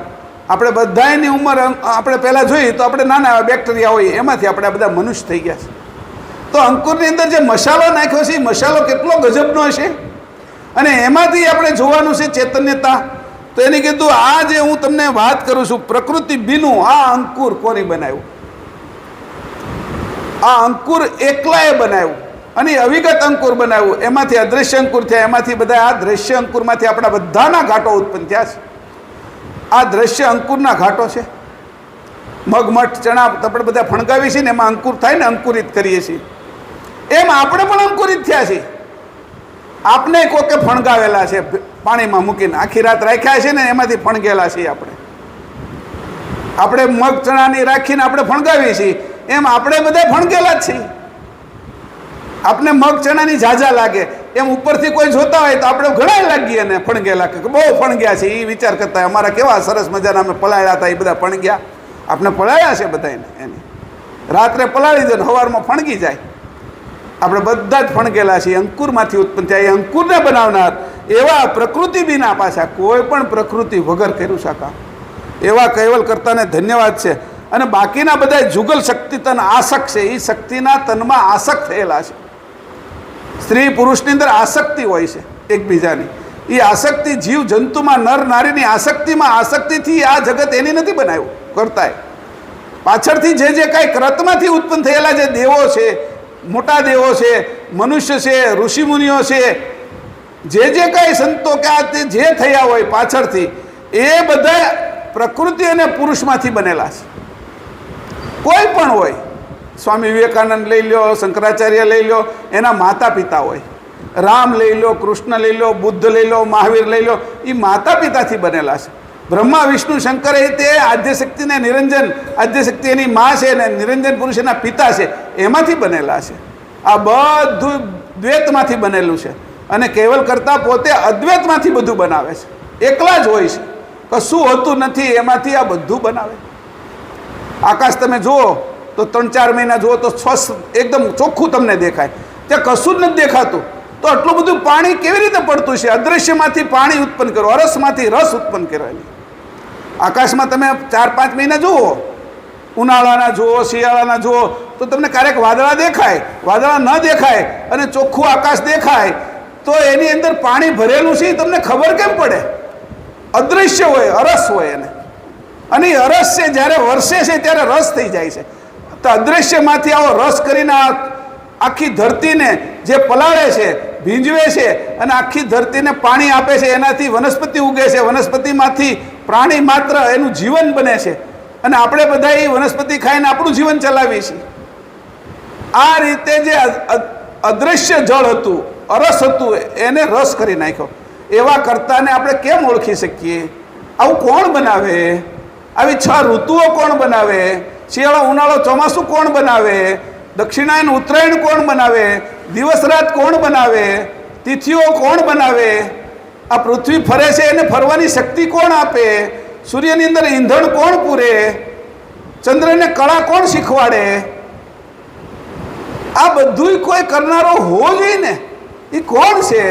આપણે બધાની ઉંમર આપણે પહેલાં જોઈએ તો આપણે નાના એવા બેક્ટેરિયા હોઈએ, એમાંથી આપણે બધા મનુષ્ય થઈ ગયા છે. તો અંકુરની અંદર જે મસાલો નાખ્યો છે એ મસાલો કેટલો ગજબનો હશે, અને એમાંથી આપણે જોવાનું છે ચૈતન્યતા. તો એને કીધું આ જે હું તમને વાત કરું છું પ્રકૃતિ બીનું, આ અંકુર કોને બનાવ્યું? આ અંકુર એકલાએ બનાવ્યું અને અવિગત અંકુર બનાવ્યું. એમાંથી અદ્રશ્ય અંકુર થયા, એમાંથી બધા આ દ્રશ્ય અંકુરમાંથી આપણા બધાના ઘાટો ઉત્પન્ન થયા છે. આ દ્રશ્ય અંકુરના ઘાટો છે. મગમઠ, ચણા આપણે બધા ફણગાવીએ છીએ ને એમાં અંકુર થાય ને, અંકુરિત કરીએ છીએ. એમ આપણે પણ અંકુરિત થયા છીએ. આપણે કોકે ફણગાવેલા છે, પાણીમાં મૂકીને આખી રાત રાખ્યા છે ને એમાંથી ફણગેલા છીએ આપણે. આપણે મગ ચણાની રાખીને આપણે ફણગાવીએ છીએ, એમ આપણે બધા ફણગેલા જ છીએ. આપણે મગ ચણાની ઝાઝા લાગે, એમ ઉપરથી કોઈ જોતા હોય તો આપણે ઘણા લાગીએ ને ફણગેલા, કે બહુ ફણગ્યા છે એ વિચાર કરતા હોય. અમારા કેવા સરસ મજાના અમે પલાળ્યા હતા, એ બધા ફણગ્યા. આપણે પલાળ્યા છે બધાને. એની રાત્રે પલાળી દો ને સવારમાં ફણગી જાય. આપણે બધા જ ફણગેલા છીએ, અંકુરમાંથી ઉત્પન્ન થયા. એ અંકુરને બનાવનાર એવા પ્રકૃતિ બીના પાછા કોઈ પણ પ્રકૃતિ વગર કર્યું શકા એવા કૈવલ કરતાને ધન્યવાદ છે. અને બાકીના બધા જુગલ શક્તિ તન આસક્ત છે, એ શક્તિના તનમાં આસક્ત થયેલા છે. સ્ત્રી પુરુષની અંદર આસક્તિ હોય છે એકબીજાની. એ આસક્તિ જીવ જંતુમાં, નર નારીની આસક્તિમાં, આસક્તિથી આ જગત એની નથી બનાવ્યું કરતાય. પાછળથી જે કાંઈ ક્રતમાંથી ઉત્પન્ન થયેલા જે દેવો છે, મોટા દેવો છે, મનુષ્ય છે, ઋષિમુનિઓ છે, જે કાંઈ સંતો કે આ તે જે થયા હોય પાછળથી, એ બધા પ્રકૃતિ અને પુરુષમાંથી બનેલા છે. કોઈ પણ હોય, સ્વામી વિવેકાનંદ લઈ લો, શંકરાચાર્ય લઈ લો, એના માતા પિતા હોય. રામ લઈ લો, કૃષ્ણ લઈ લો, બુદ્ધ લઈ લો, મહાવીર લઈ લો, એ માતા પિતાથી બનેલા છે. બ્રહ્મા, વિષ્ણુ, શંકર એ તે આદ્યશક્તિને નિરંજન, આદ્યશક્તિ એની મા છે ને નિરંજન પુરુષ એના પિતા છે, એમાંથી બનેલા છે. આ બધું દ્વૈતમાંથી બનેલું છે. અને કેવલ કરતા પોતે અદ્વૈતમાંથી બધું બનાવે છે. એકલા જ હોય છે, કશું હોતું નથી, એમાંથી આ બધું બનાવે. આકાશ તમે જુઓ તો 3-4 મહિના જુઓ તો સ્વચ્છ એકદમ ચોખ્ખું તમને દેખાય. ત્યાં કશું જ નથી દેખાતું. તો આટલું બધું પાણી કેવી રીતે પડતું છે? અદૃશ્યમાંથી પાણી ઉત્પન્ન કરો, અરસમાંથી રસ ઉત્પન્ન કરેલી. આકાશમાં તમે 4-5 મહિના જુઓ, ઉનાળાના જુઓ, શિયાળાના જુઓ, તો તમને ક્યારેક વાદળા દેખાય, વાદળા ન દેખાય અને ચોખ્ખું આકાશ દેખાય, તો એની અંદર પાણી ભરેલું છે એ તમને ખબર કેમ પડે? અદૃશ્ય હોય, અરસ હોય એને. અને એ રસ છે જ્યારે વરસે છે ત્યારે રસ થઈ જાય છે. તો અદૃશ્યમાંથી આવો રસ કરીને આખી ધરતીને જે પલાળે છે, ભીંજવે છે અને આખી ધરતીને પાણી આપે છે, એનાથી વનસ્પતિ ઉગે છે, વનસ્પતિમાંથી પ્રાણી માત્ર એનું જીવન બને છે. અને આપણે બધા એ વનસ્પતિ ખાઈને આપણું જીવન ચલાવીએ છીએ. આ રીતે જે અદૃશ્ય જળ હતું, અરસ હતું, એને રસ કરી નાખ્યો. એવા કર્તાને આપણે કેમ ઓળખી શકીએ? આવું કોણ બનાવે? આવી 6 ઋતુઓ કોણ બનાવે? શિયાળો, ઉનાળો, ચોમાસું કોણ બનાવે? દક્ષિણાયન, ઉત્તરાયણ કોણ બનાવે? દિવસ રાત કોણ બનાવે? તિથિઓ કોણ બનાવે? આ પૃથ્વી ફરે છે એને ફરવાની શક્તિ કોણ આપે? સૂર્યની અંદર ઈંધણ કોણ પૂરે? ચંદ્રને કળા કોણ શીખવાડે? આ બધું કોઈ કરનારો હોવો જોઈએ ને, એ કોણ છે?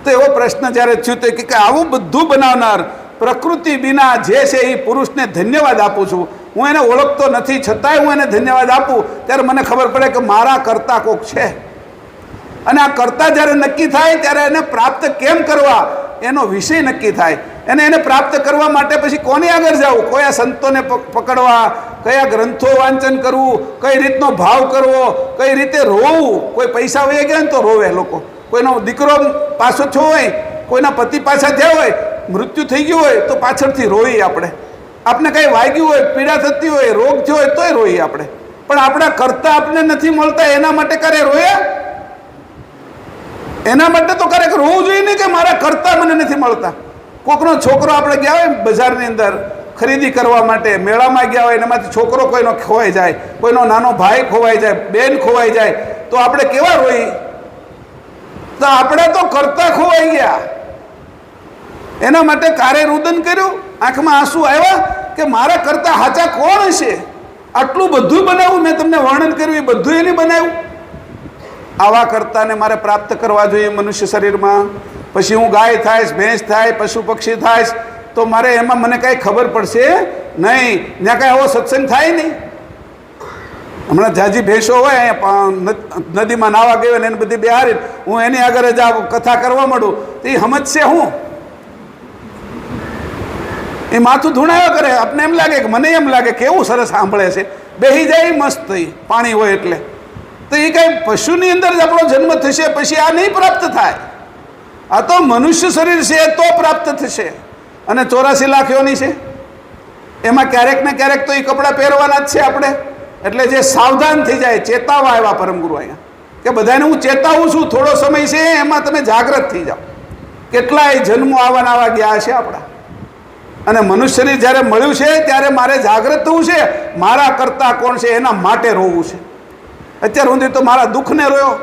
તો એવો પ્રશ્ન જ્યારે થયો તો કે આવું બધું બનાવનાર પ્રકૃતિ વિના જે છે એ પુરુષને ધન્યવાદ આપું છું. હું એને ઓળખતો નથી, છતાંય હું એને ધન્યવાદ આપું ત્યારે મને ખબર પડે કે મારા કરતા કોક છે. અને આ કરતા જ્યારે નક્કી થાય ત્યારે એને પ્રાપ્ત કેમ કરવા એનો વિષય નક્કી થાય. એને પ્રાપ્ત કરવા માટે પછી કોની આગળ જવું? કયા સંતોને પકડવા, કયા ગ્રંથો વાંચન કરવું, કઈ રીતનો ભાવ કરવો, કઈ રીતે રોવું? કોઈ પૈસા વહી ગયા ને તો રોવે લોકો, કોઈનો દીકરો પાછો થયો હોય, કોઈના પતિ પાછા થયા હોય, મૃત્યુ થઈ ગયું હોય તો પાછળથી રોઈએ આપણે કંઈ વાગ્યું હોય, પીડા થતી હોય, રોગ થયો હોય તોય રોઈએ આપણે. પણ આપણા કરતા આપણે નથી મળતા એના માટે કરે રોયા? એના માટે તો ક્યારેક રોવું જોઈએ ને કે મારા કરતા મને નથી મળતા. કોકનો છોકરો આપણે ગયા હોય બજારની અંદર ખરીદી કરવા માટે, મેળામાં ગયા હોય, એનામાંથી છોકરો કોઈનો ખોવાઈ જાય, કોઈનો નાનો ભાઈ ખોવાઈ જાય, બેન ખોવાઈ જાય, તો આપણે કેવા રોઈ? તો આપણે તો કરતા ખોવાઈ ગયા. એના માટે કારે રુદન કર્યું, આંખમાં આંસુ આવ્યા કે મારા કરતા હાચા કોણ હશે? આટલું બધું બનાવ્યું, મેં તમને વર્ણન કર્યું, એ બધું એને બનાવ્યું. આવા કરતાને મારે પ્રાપ્ત કરવા જોઈએ મનુષ્ય શરીરમાં. પછી હું ગાય થાઈશ, ભેંસ થાય, પશુ પક્ષી થાઈશ તો મારે એમાં મને કાંઈ ખબર પડશે નહીં. ત્યાં કાંઈ આવો સત્સંગ થાય નહીં. હમણાં જાજી ભેંસો હોય અહીંયા નદીમાં નાવા ગયો ને એને બધી બિહારી, હું એની આગળ જ આ કથા કરવા માંડું તો એ સમજશે હું? એ માથું ધૂણાયો કરે. આપણે એમ લાગે કે મને એમ લાગે કેવું સરસ સાંભળે છે, બેસી જાય મસ્ત પાણી હોય એટલે. તો એ કાંઈ પશુની અંદર જ આપણો જન્મ થશે પછી આ નહીં પ્રાપ્ત થાય. આ તો મનુષ્ય શરીર છે તો પ્રાપ્ત થશે. અને 84 લાખ યોની છે, એમાં ક્યારેક ને ક્યારેક તો એ કપડાં પહેરવાના જ છે આપણે. એટલે જે સાવધાન થઈ જાય, ચેતાવા આવ્યા પરમગુરુ અહીંયા કે બધાને હું ચેતાવું છું, થોડો સમય છે એમાં તમે જાગૃત થઈ જાઓ. કેટલાય જન્મો આવા ગયા છે આપણા. અને મનુષ્ય શરીર જ્યારે મળ્યું છે ત્યારે મારે જાગૃત થવું છે. મારા કરતા કોણ છે એના માટે રોવું છે. અત્યાર સુધી તો મારા દુઃખને રોયો,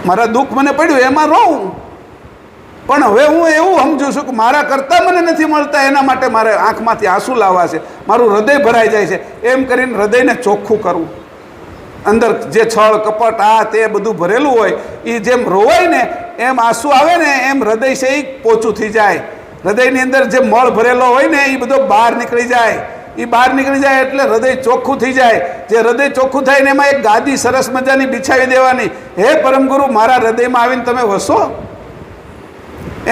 મારા દુઃખ મને પડ્યું એમાં રોવું. પણ હવે હું એવું સમજુ છું કે મારા કરતા મને નથી મળતા એના માટે મારે આંખમાંથી આંસુ લાવવા છે, મારું હૃદય ભરાઈ જાય છે. એમ કરીને હૃદયને ચોખ્ખું કરવું. અંદર જે છળ કપટ આ તે બધું ભરેલું હોય એ જેમ રોવાય ને એમ આંસુ આવે ને એમ હૃદય છે એ પોચું થઈ જાય. હૃદયની અંદર જે મળ ભરેલો હોય ને એ બધો બહાર નીકળી જાય. એ બહાર નીકળી જાય એટલે હૃદય ચોખ્ખું થઈ જાય. જે હૃદય ચોખ્ખું થાય ને એમાં એક ગાદી સરસ મજાની બિછાવી દેવાની. હે પરમગુરુ, મારા હૃદયમાં આવીને તમે વસો.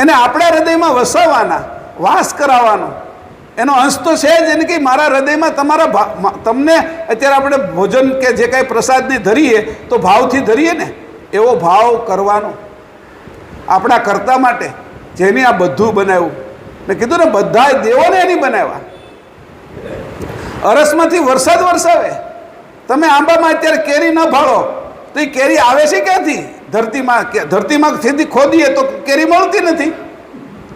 એને આપણા હૃદયમાં વસાવવાના, વાસ કરાવવાનો. એનો અંશ તો છે જ એને કે મારા હૃદયમાં તમારા તમને અત્યારે આપણે ભોજન કે જે કાંઈ પ્રસાદની ધરીએ તો ભાવથી ધરીએ ને, એવો ભાવ કરવાનો આપણા કરતા માટે. જેની આ બધું બનાવ્યું, મેં કીધું ને બધા દેવોને એની બનાવ્યા. અરસમાંથી વરસાદ વરસાવે. તમે આંબામાં અત્યારે કેરી ન ફાળો તો એ કેરી આવે છે ક્યાંથી? ધરતીમાં સીધી ખોદીએ તો કેરી મળતી નથી.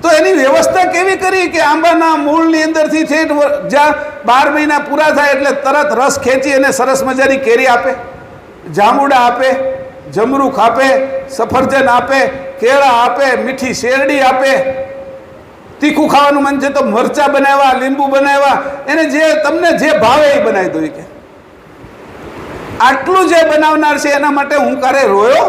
તો એની વ્યવસ્થા કેવી કરી કે આંબાના મૂળની અંદરથી જ્યાં 12 મહિના પૂરા થાય એટલે તરત રસ ખેંચી અને સરસ મજાની કેરી આપે, જાંબુડા આપે, જમરૂખ આપે, સફરજન આપે, કેળા આપે, મીઠી શેરડી આપે. તીખું ખાવાનું મન છે તો મરચા બનાવ્યા, લીંબુ બનાવ્યા, એને જે તમને જે ભાવે એ બનાવી દો. કે આટલું જે બનાવનાર છે એના માટે હું ક્યારે રોયો?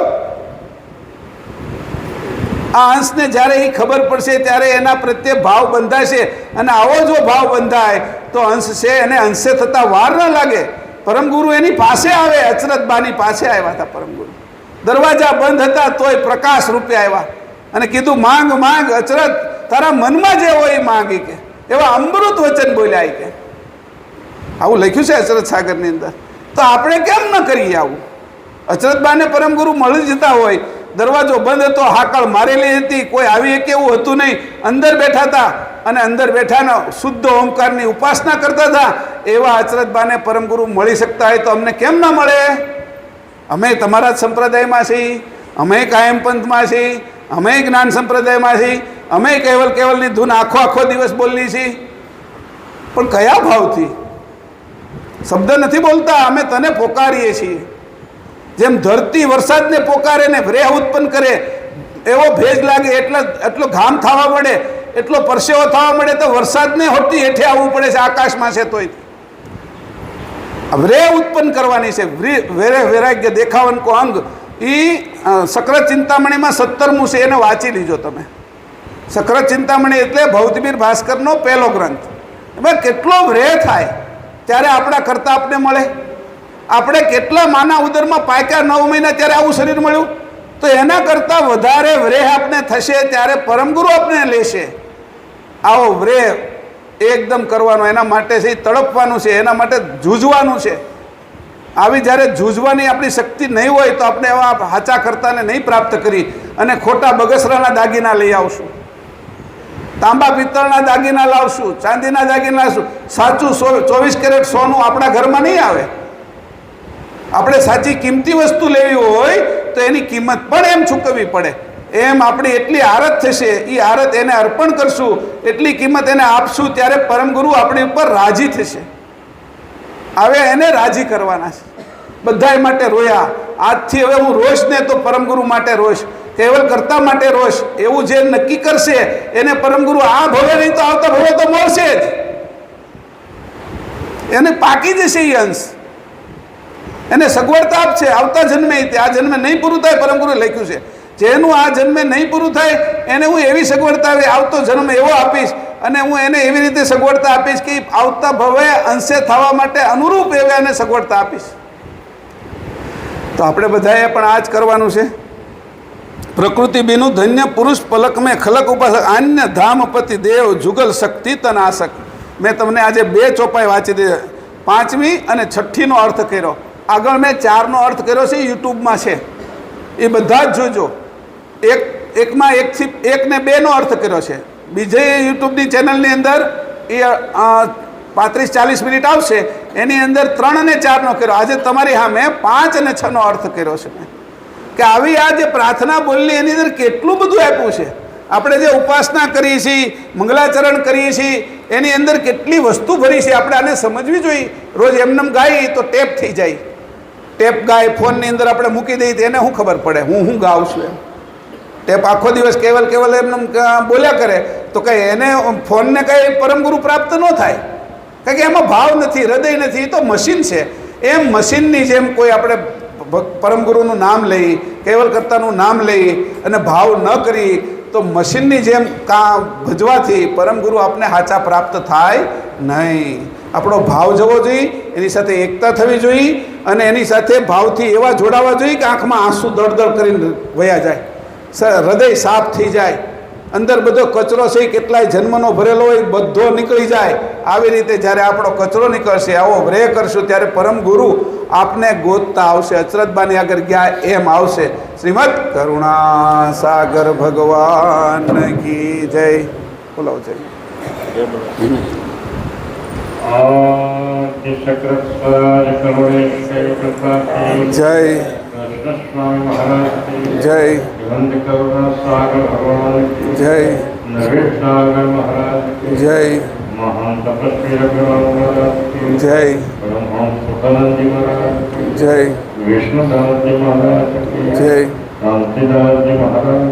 આ અંશને જ્યારે એ ખબર પડશે ત્યારે એના પ્રત્યે ભાવ બંધાશે. અને આવો જો ભાવ બંધાય તો અંશ છે એને અંશે થતા વાર ન લાગે. પરમગુરુ એની પાસે આવે. અચરતબાની પાસે આવ્યા હતા પરમગુરુ. દરવાજા બંધ હતા તોય પ્રકાશ રૂપે આવ્યા અને કીધું માંગ માંગ અચરત, તારા મનમાં જે હોય એ માંગી. કે એવા અમૃત વચન બોલ્યા. કે આવું લખ્યું છે અચરત સાગરની અંદર. તો આપણે કેમ ન કરીએ આવું? અચરતબાને પરમગુરુ મળી જતા હોય, દરવાજો બંધ હતો, હાકળ મારેલી હતી, કોઈ આવી કે એવું હતું નહીં. અંદર બેઠા હતા અને અંદર બેઠાનો શુદ્ધ ઓમકારની ઉપાસના કરતા હતા. એવા અચરતબાને પરમગુરુ મળી શકતા હોય તો અમને કેમ ના મળે? અમે તમારા જ સંપ્રદાયમાં છીએ, અમે કાયમ પંથમાં છીએ, અમે જ્ઞાન સંપ્રદાયમાં છીએ, અમે કેવલની ધૂન આખો દિવસ બોલીએ છીએ. પણ કયા ભાવથી? શબ્દ નથી બોલતા, અમે તને પોકારીએ છીએ. જેમ ધરતી વરસાદને પોકારે ને રેહ ઉત્પન્ન કરે, એવો ભેજ લાગે, એટલો ઘામ થવા મળે, એટલો પરસેવો થવા મળે, તો વરસાદને હોતી હેઠે આવવું પડે છે આકાશમાં છે તોય. રેહ ઉત્પન્ન કરવાની છે. વૈરાગ્ય દેખાવન કો અંગ, એ સક્ર ચિંતામણીમાં 17મું છે, એને વાંચી લીજો તમે. સક્ર ચિંતામણી એટલે ભૌતવીર ભાસ્કરનો પહેલો ગ્રંથ. એમાં કેટલો વ્રેહ થાય ત્યારે આપણા કરતા આપને મળે. આપણે કેટલા માના ઉદરમાં પાક્યા 9 મહિના ત્યારે આવું શરીર મળ્યું, તો એના કરતાં વધારે વ્રેહ આપને થશે ત્યારે પરમગુરુ આપને લેશે. આવો વ્રેહ એકદમ કરવાનો, એના માટે છે તડપવાનું છે, એના માટે જૂઝવાનું છે. આવી જ્યારે જૂઝવાની આપણી શક્તિ નહીં હોય તો આપણે એવા હાચા કરતાને નહીં પ્રાપ્ત કરી અને ખોટા બગસરાના દાગીના લઈ આવશું, તાંબા પિત્તળના દાગીના લાવશું, ચાંદીના દાગીના લાવશું. સાચું 24 કેરેટ સોનું આપણા ઘરમાં નહીં આવે. આપણે સાચી કિંમતી વસ્તુ લેવી હોય તો એની કિંમત પણ એમ ચૂકવવી પડે. એમ આપણી એટલી આરત થશે, એ આરત એને અર્પણ કરશું, એટલી કિંમત એને આપશું, ત્યારે પરમગુરુ આપણી ઉપર રાજી થશે. હવે એને રાજી કરવાના છે. બધા માટે રોયા. આજથી હવે હું રોઈશ ને તો પરમગુરુ માટે રોઈશ, કેવલ કરતા માટે રોઈશ, એવું જે નક્કી કરશે એને પરમગુરુ આ ભવે નહીં તો આવતા ભવે તો મળશે જ. એને પાકી જશે એ અંશ, એને સગવડતા આપશે. આવતા જન્મે આ જન્મે નહીં પૂરું થાય, પરમગુરુએ લખ્યું છે, જેનું આ જન્મે નહીં પૂરું થાય એને હું એવી સગવડતા આવતો જન્મ એવો આપીશ, અને હું એને એવી રીતે સગવડતા આપીશ કે આવતા ભવે અંશે થવા માટે અનુરૂપ એવી એને સગવડતા આપીશ. તો આપણે બધાએ પણ આ જ કરવાનું છે. પ્રકૃતિ બીનું ધન્ય પુરુષ પલક મેં ખલક ઉપાસક અન્ય ધામપતિ દેવ જુગલ શક્તિ તનાશક. મેં તમને આજે 2 ચોપાઈ વાંચી દીધી, 5મી અને 6ઠીનો અર્થ કર્યો. આગળ મેં 4નો અર્થ કર્યો છે, યુટ્યુબમાં છે, એ બધા જ જોજો. એકમાં 1 ને 2નો અર્થ કર્યો છે. બીજે યુટ્યુબની ચેનલની અંદર એ 35-40 મિનિટ આવશે, એની અંદર 3 અને 4નો કર્યો. આજે તમારી સામે 5 અને 6નો અર્થ કર્યો છે મેં, કે આવી આ જે પ્રાર્થના બોલની એની અંદર કેટલું બધું આપ્યું છે. આપણે જે ઉપાસના કરીએ છીએ, મંગલાચરણ કરીએ છીએ, એની અંદર કેટલી વસ્તુ ભરી છે, આપણે આને સમજવી જોઈએ. રોજ એમનેમ ગાઈએ તો ટેપ થઈ જાય, ટેપ ગાય ફોનની અંદર આપણે મૂકી દઈએ તો એને શું ખબર પડે હું ગાઉં છું એમ. ટેપ આખો દિવસ કેવલ એમને બોલ્યા કરે તો કંઈ એને ફોનને કંઈ પરમગુરુ પ્રાપ્ત ન થાય, કારણ કે એમાં ભાવ નથી, હૃદય નથી. એ તો મશીન છે. એમ મશીનની જેમ કોઈ આપણે પરમગુરુનું નામ લઈ, કેવલ કરતાનું નામ લઈ અને ભાવ ન કરી તો મશીનની જેમ ભજવાથી પરમગુરુ આપને સાચા પ્રાપ્ત થાય નહીં. આપણો ભાવ જવો જોઈએ, એની સાથે એકતા થવી જોઈએ, અને એની સાથે ભાવથી એવા જોડાવા જોઈએ કે આંખમાં આંસુ દળદળ કરીને વયા જાય, હૃદય સાફ થઈ જાય, અંદર બધો કચરો છે કેટલાય જન્મનો ભરેલો હોય બધો નીકળી જાય. આવી રીતે જ્યારે આપણો કચરો નીકળશે, આવો વ્રેહ કરશું, ત્યારે પરમગુરુ આપને ગોતતા આવશે. અચરતબાની આગળ ગયા એમ આવશે. શ્રીમદ કરુણા સાગર ભગવાન કી જય. બોલો જય. જય જય જય જય महान तपस्वी रघुराम जय परमहंस सुखानंद जी महाराज जय विष्णुदास जी महाराज जय कांतिदास जी महाराज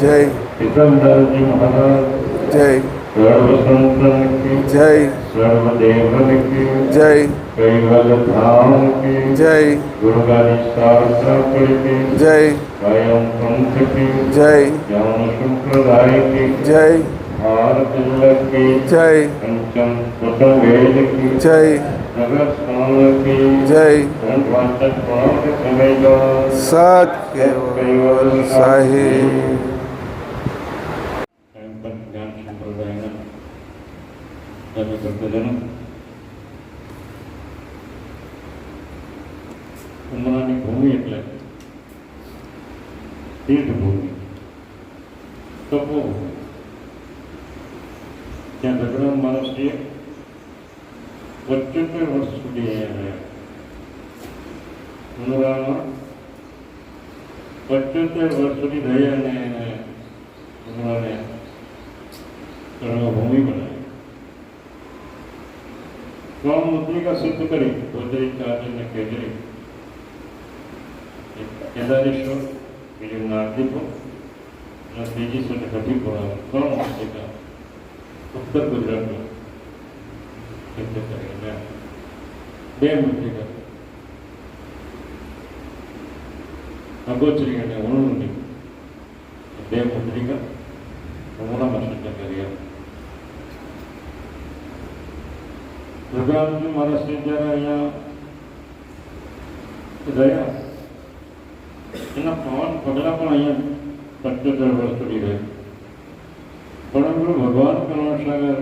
जय शीतलदास जी महाराज जय सर्व संतन की जय सर्वदेवन की जय कैवल धाम की जय दुर्गानी शास्त्र की जय कायम पंथ की जय ज्ञान संप्रदाय की जय भारत की जय पंचम कुसुम वेद की जय नगर स्थान की जय वाचक प्राण समेगा सत्य साहिब. ज्ञान संप्रदाय भक्तजन ઉમરાની ભૂમિ એટલે તીર્થભૂમિ, તપોભૂમિ. ત્યાં ગઢડા મહારાજે 75 વર્ષ સુધી અહીંયા રહ્યા. ઉમરામાં 75 વર્ષ સુધી રહ્યા અને ઉમરાને કર્મભૂમિ બનાવી. સ્વામ મુદ્રિકા સિદ્ધ કરી, ગોદરી ચાર્જ અને કેજરી એક કેદારેશ્વર, બીજું નારદીપુર અને ત્રીજી છે ગઢીપુર. 3 મૂર્તિકા ઉત્તર ગુજરાતમાં કરીને 2 મૂર્તિકા અગોચરી અને ઉણુની 2 મૂર્તિકા મોડામાં સજ્જ કરી. ભગવાનજી મહારાજને જ્યારે અહીંયા રહ્યા એના પાવન પગલા પણ અહીંયા 75 વર્ષ સુધી રહ્યા. પરંતુ ભગવાન કરુણાસાગર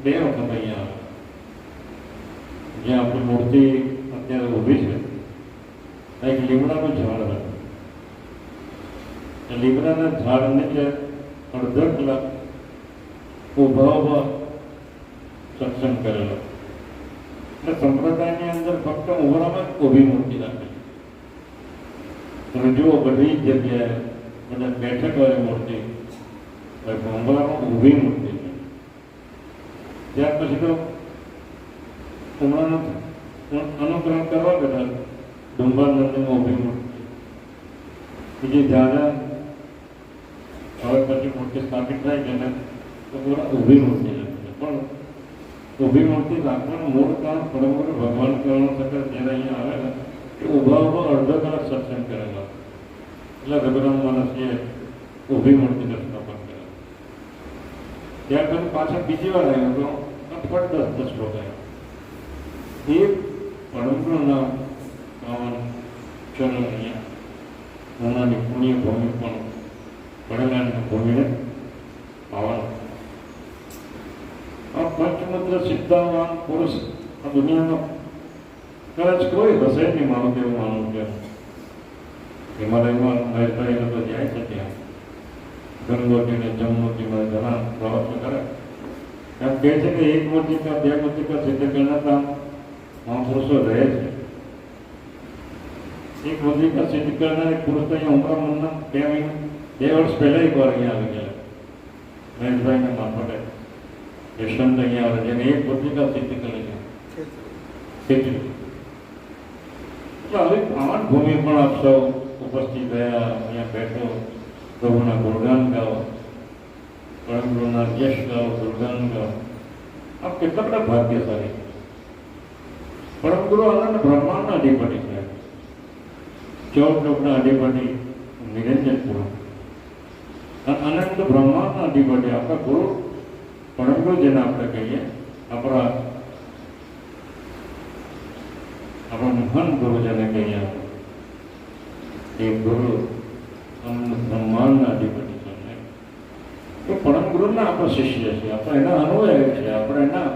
2 વખત અહીંયા આવે. જ્યાં આપણી મૂર્તિ અત્યારે ઊભી છે એક લીમડાનું ઝાડ હતું. એ લીમડાના ઝાડને જે અડધો કલાક ઊભા સત્સંગ કરેલો. એટલે સંપ્રદાયની અંદર ફક્ત ઉમરામાં જ ઊભી મૂર્તિ રાખેલી. તમે જુઓ બધી જગ્યાએ બધા બેઠકવાળી મૂર્તિ, ઉમરામાં ઊભી મૂર્તિ છે. ત્યાર પછી તો ઉમરાનું અનુકરણ કરવા બધા ડુંબર નદીમાં ઊભી મૂર્તિ, બીજી જ્યાં હવે પછી મૂર્તિ સ્થાપિત થાય છે ને તો પૂરા ઊભી મૂર્તિ રાખે. પણ ઊભી મૂર્તિ રાખવાનું મૂળ કારણ પરમગુરુ ભગવાન કરુણાસાગર જ્યારે અહીંયા આવેલા એ ઊભા અડધો કલાક સત્સંગ કરેલા. એટલે રઘુરામ મહારાજે ઊભી મૂર્તિને સ્થાપન કરેલા. ત્યાર પછી પાછા બીજી વાર આવ્યો તો અઠવાડ 10 શ્લોક આવ્યા. એ પરમગુરુના પાવન ચરણ અહીંયા ઉનાની પુણ્ય ભૂમિ પણ પડેલાની ભૂમિને પાવન. આ પંચમુદ્ર સિદ્ધાવાન પુરુષ આ દુનિયામાં કદાચ કોઈ હશે નહીં. માનું કેવું માનું કે હિમાલયમાં મહેશભાઈ લોકો જાય છે ત્યાં ગંગોત્રી ને જમનોત્રીમાં ઘણા પ્રવાસો કરે. એમ કહે છે કે 1 મૂર્તિકા 2 મૂર્તિકા સિદ્ધ કરનાર મહાપુરુષો રહે છે. 1 મૂર્તિકા સિદ્ધ કરનાર એક પુરુષ અહીંયા ઉમરા મનના 2 વર્ષ પહેલા એક વાર અહીંયા આવી ગયા મહેશભાઈને મારફતે. યશવંત અહીંયા આવે જેને 1 મૂર્તિકા સિદ્ધ કરે છે. આવી પાવન ભૂમિ પણ આપ સૌ ઉપસ્થિત રહ્યા, અહીંયા બેઠો પ્રભુના ગુણગાન ગાઓ, પરમગુરુના યશ ગાઓ, ગુણગાન ગાઓ. આપ કેટલા બધા ભાગ્યશાળી. પરમગુરુ અનંત બ્રહ્માંડના અધિપતિ છે. 14 લોકના અધિપતિ નિરંજન ગુરુ, અનંત બ્રહ્માંડના અધિપતિ આપણા ગુરુ પરમગુરુ જેને આપણે કહીએ. આપણા મહાન ગુરુ જેને કહીએ એ ગુરુ બ્રહ્માંડના અધિપતિ છે. એ પરમ ગુરુના આપણા શિષ્ય છે, આપણે એના અનુયાયી છે, આપણે એના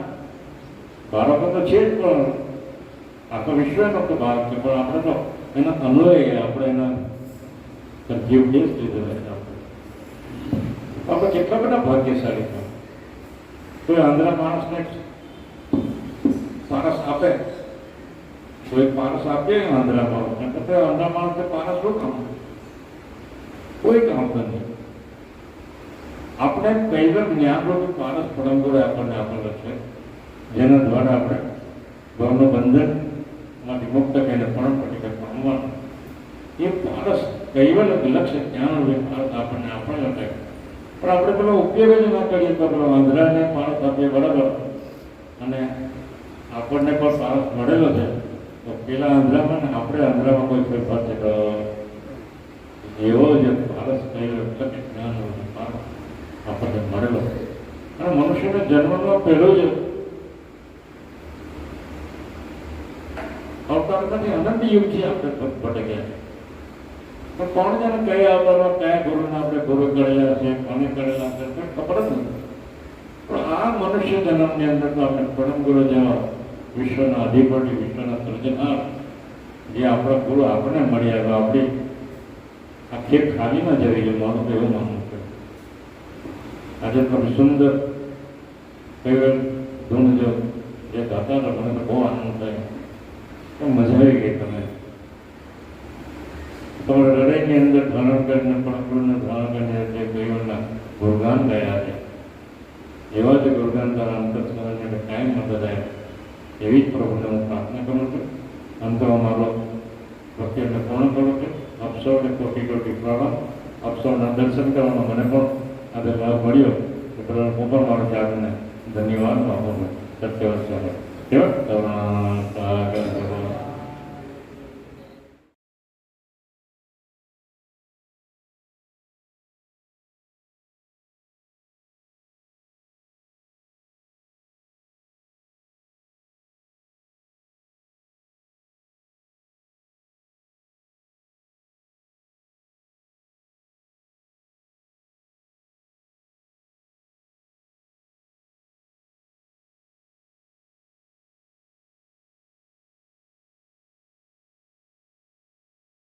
બાળકો તો છે જ, પણ આખા વિશ્વનો તો ભાગ છે, પણ આપણે તો એના અનુયાયી, આપણે એના જીવ દેશ લીધો છે. આપણે કેટલા બધા ભાગ્યશાળી છે. કોઈ આંધ્રા માણસને પારસ આપે, કોઈ પારસ આપે આંધ્રા માણસને, તો આંધ્રા માણસને પારસ શું કામ? કોઈ કામ નથી. આપણે કૈવત જ્ઞાનરૂપી પારસ પરમગુરુએ આપણને આપેલો છે, જેના દ્વારા આપણે ભવનું બંધનમાંથી મુક્ત કરીને પરમ પટીકા પામવાનું. એ પારસ કૈવલ લક્ષ્ય જ્ઞાનરૂપી પારસ આપણને આપેલો છે. પણ આપણે પેલો ઉપયોગ જ ના કરીએ તો પેલો આંધ્રાને પારસ આપીએ બરાબર, અને આપણને પણ પારસ મળેલો છે, તો પેલા આંધ્રામાં ને આપણે આંધ્રામાં કોઈ ફેરફાર છે? તો એવો જ પારસ કહેલો એટલે કે જ્ઞાન પારસ આપણને મળેલો. અને મનુષ્યને જન્મનો પહેલો જ અવતાર નથી, અનંત યુગથી આપણે ભટક્યા છે. તો કોણ જાણે કયા અવતારમાં કયા ગુરુને આપણે ગુરુ કરેલા છે, કોને કરેલા છે, કોઈ ખબર જ નથી. પણ આ મનુષ્ય જન્મની અંદર તો આપણે પરમ ગુરુ જેવા વિશ્વના અધિપતિ, વિશ્વના સર્જનહાર જે આપણા ગુરુ આપણને મળી આવ્યા, આપણી આ ખેપ ખાલી ના જવી જોઈએ. મારું એવું માનવું છે. આજે તમે સુંદર કૈવલ ધૂન જો જે ગાતા હતા, મને તો બહુ આનંદ થાય, મજા આવી ગઈ. તમે હૃદયની અંદર ધારણ કરીને પરમગુરુને ધારણ કરીને જે કૈવલના ગુણગાન ગયા છે, એવા જ ગુણગાન તારા અંતરસ્મરણને કાયમ મદદ આવે એવી જ પ્રભુને હું પ્રાર્થના કરું છું. અંતમાં મારો ભક્તિને પૂર્ણ કરું છું. આપ સૌને કોટી કોટી પ્રણામ. આપ સૌના દર્શન કરવાનો મને પણ આજે લાભ મળ્યો એ બદલ હું પણ મારું જાતને ધન્યવાદ આપું છું. સત્યવત સ્વામી કેવા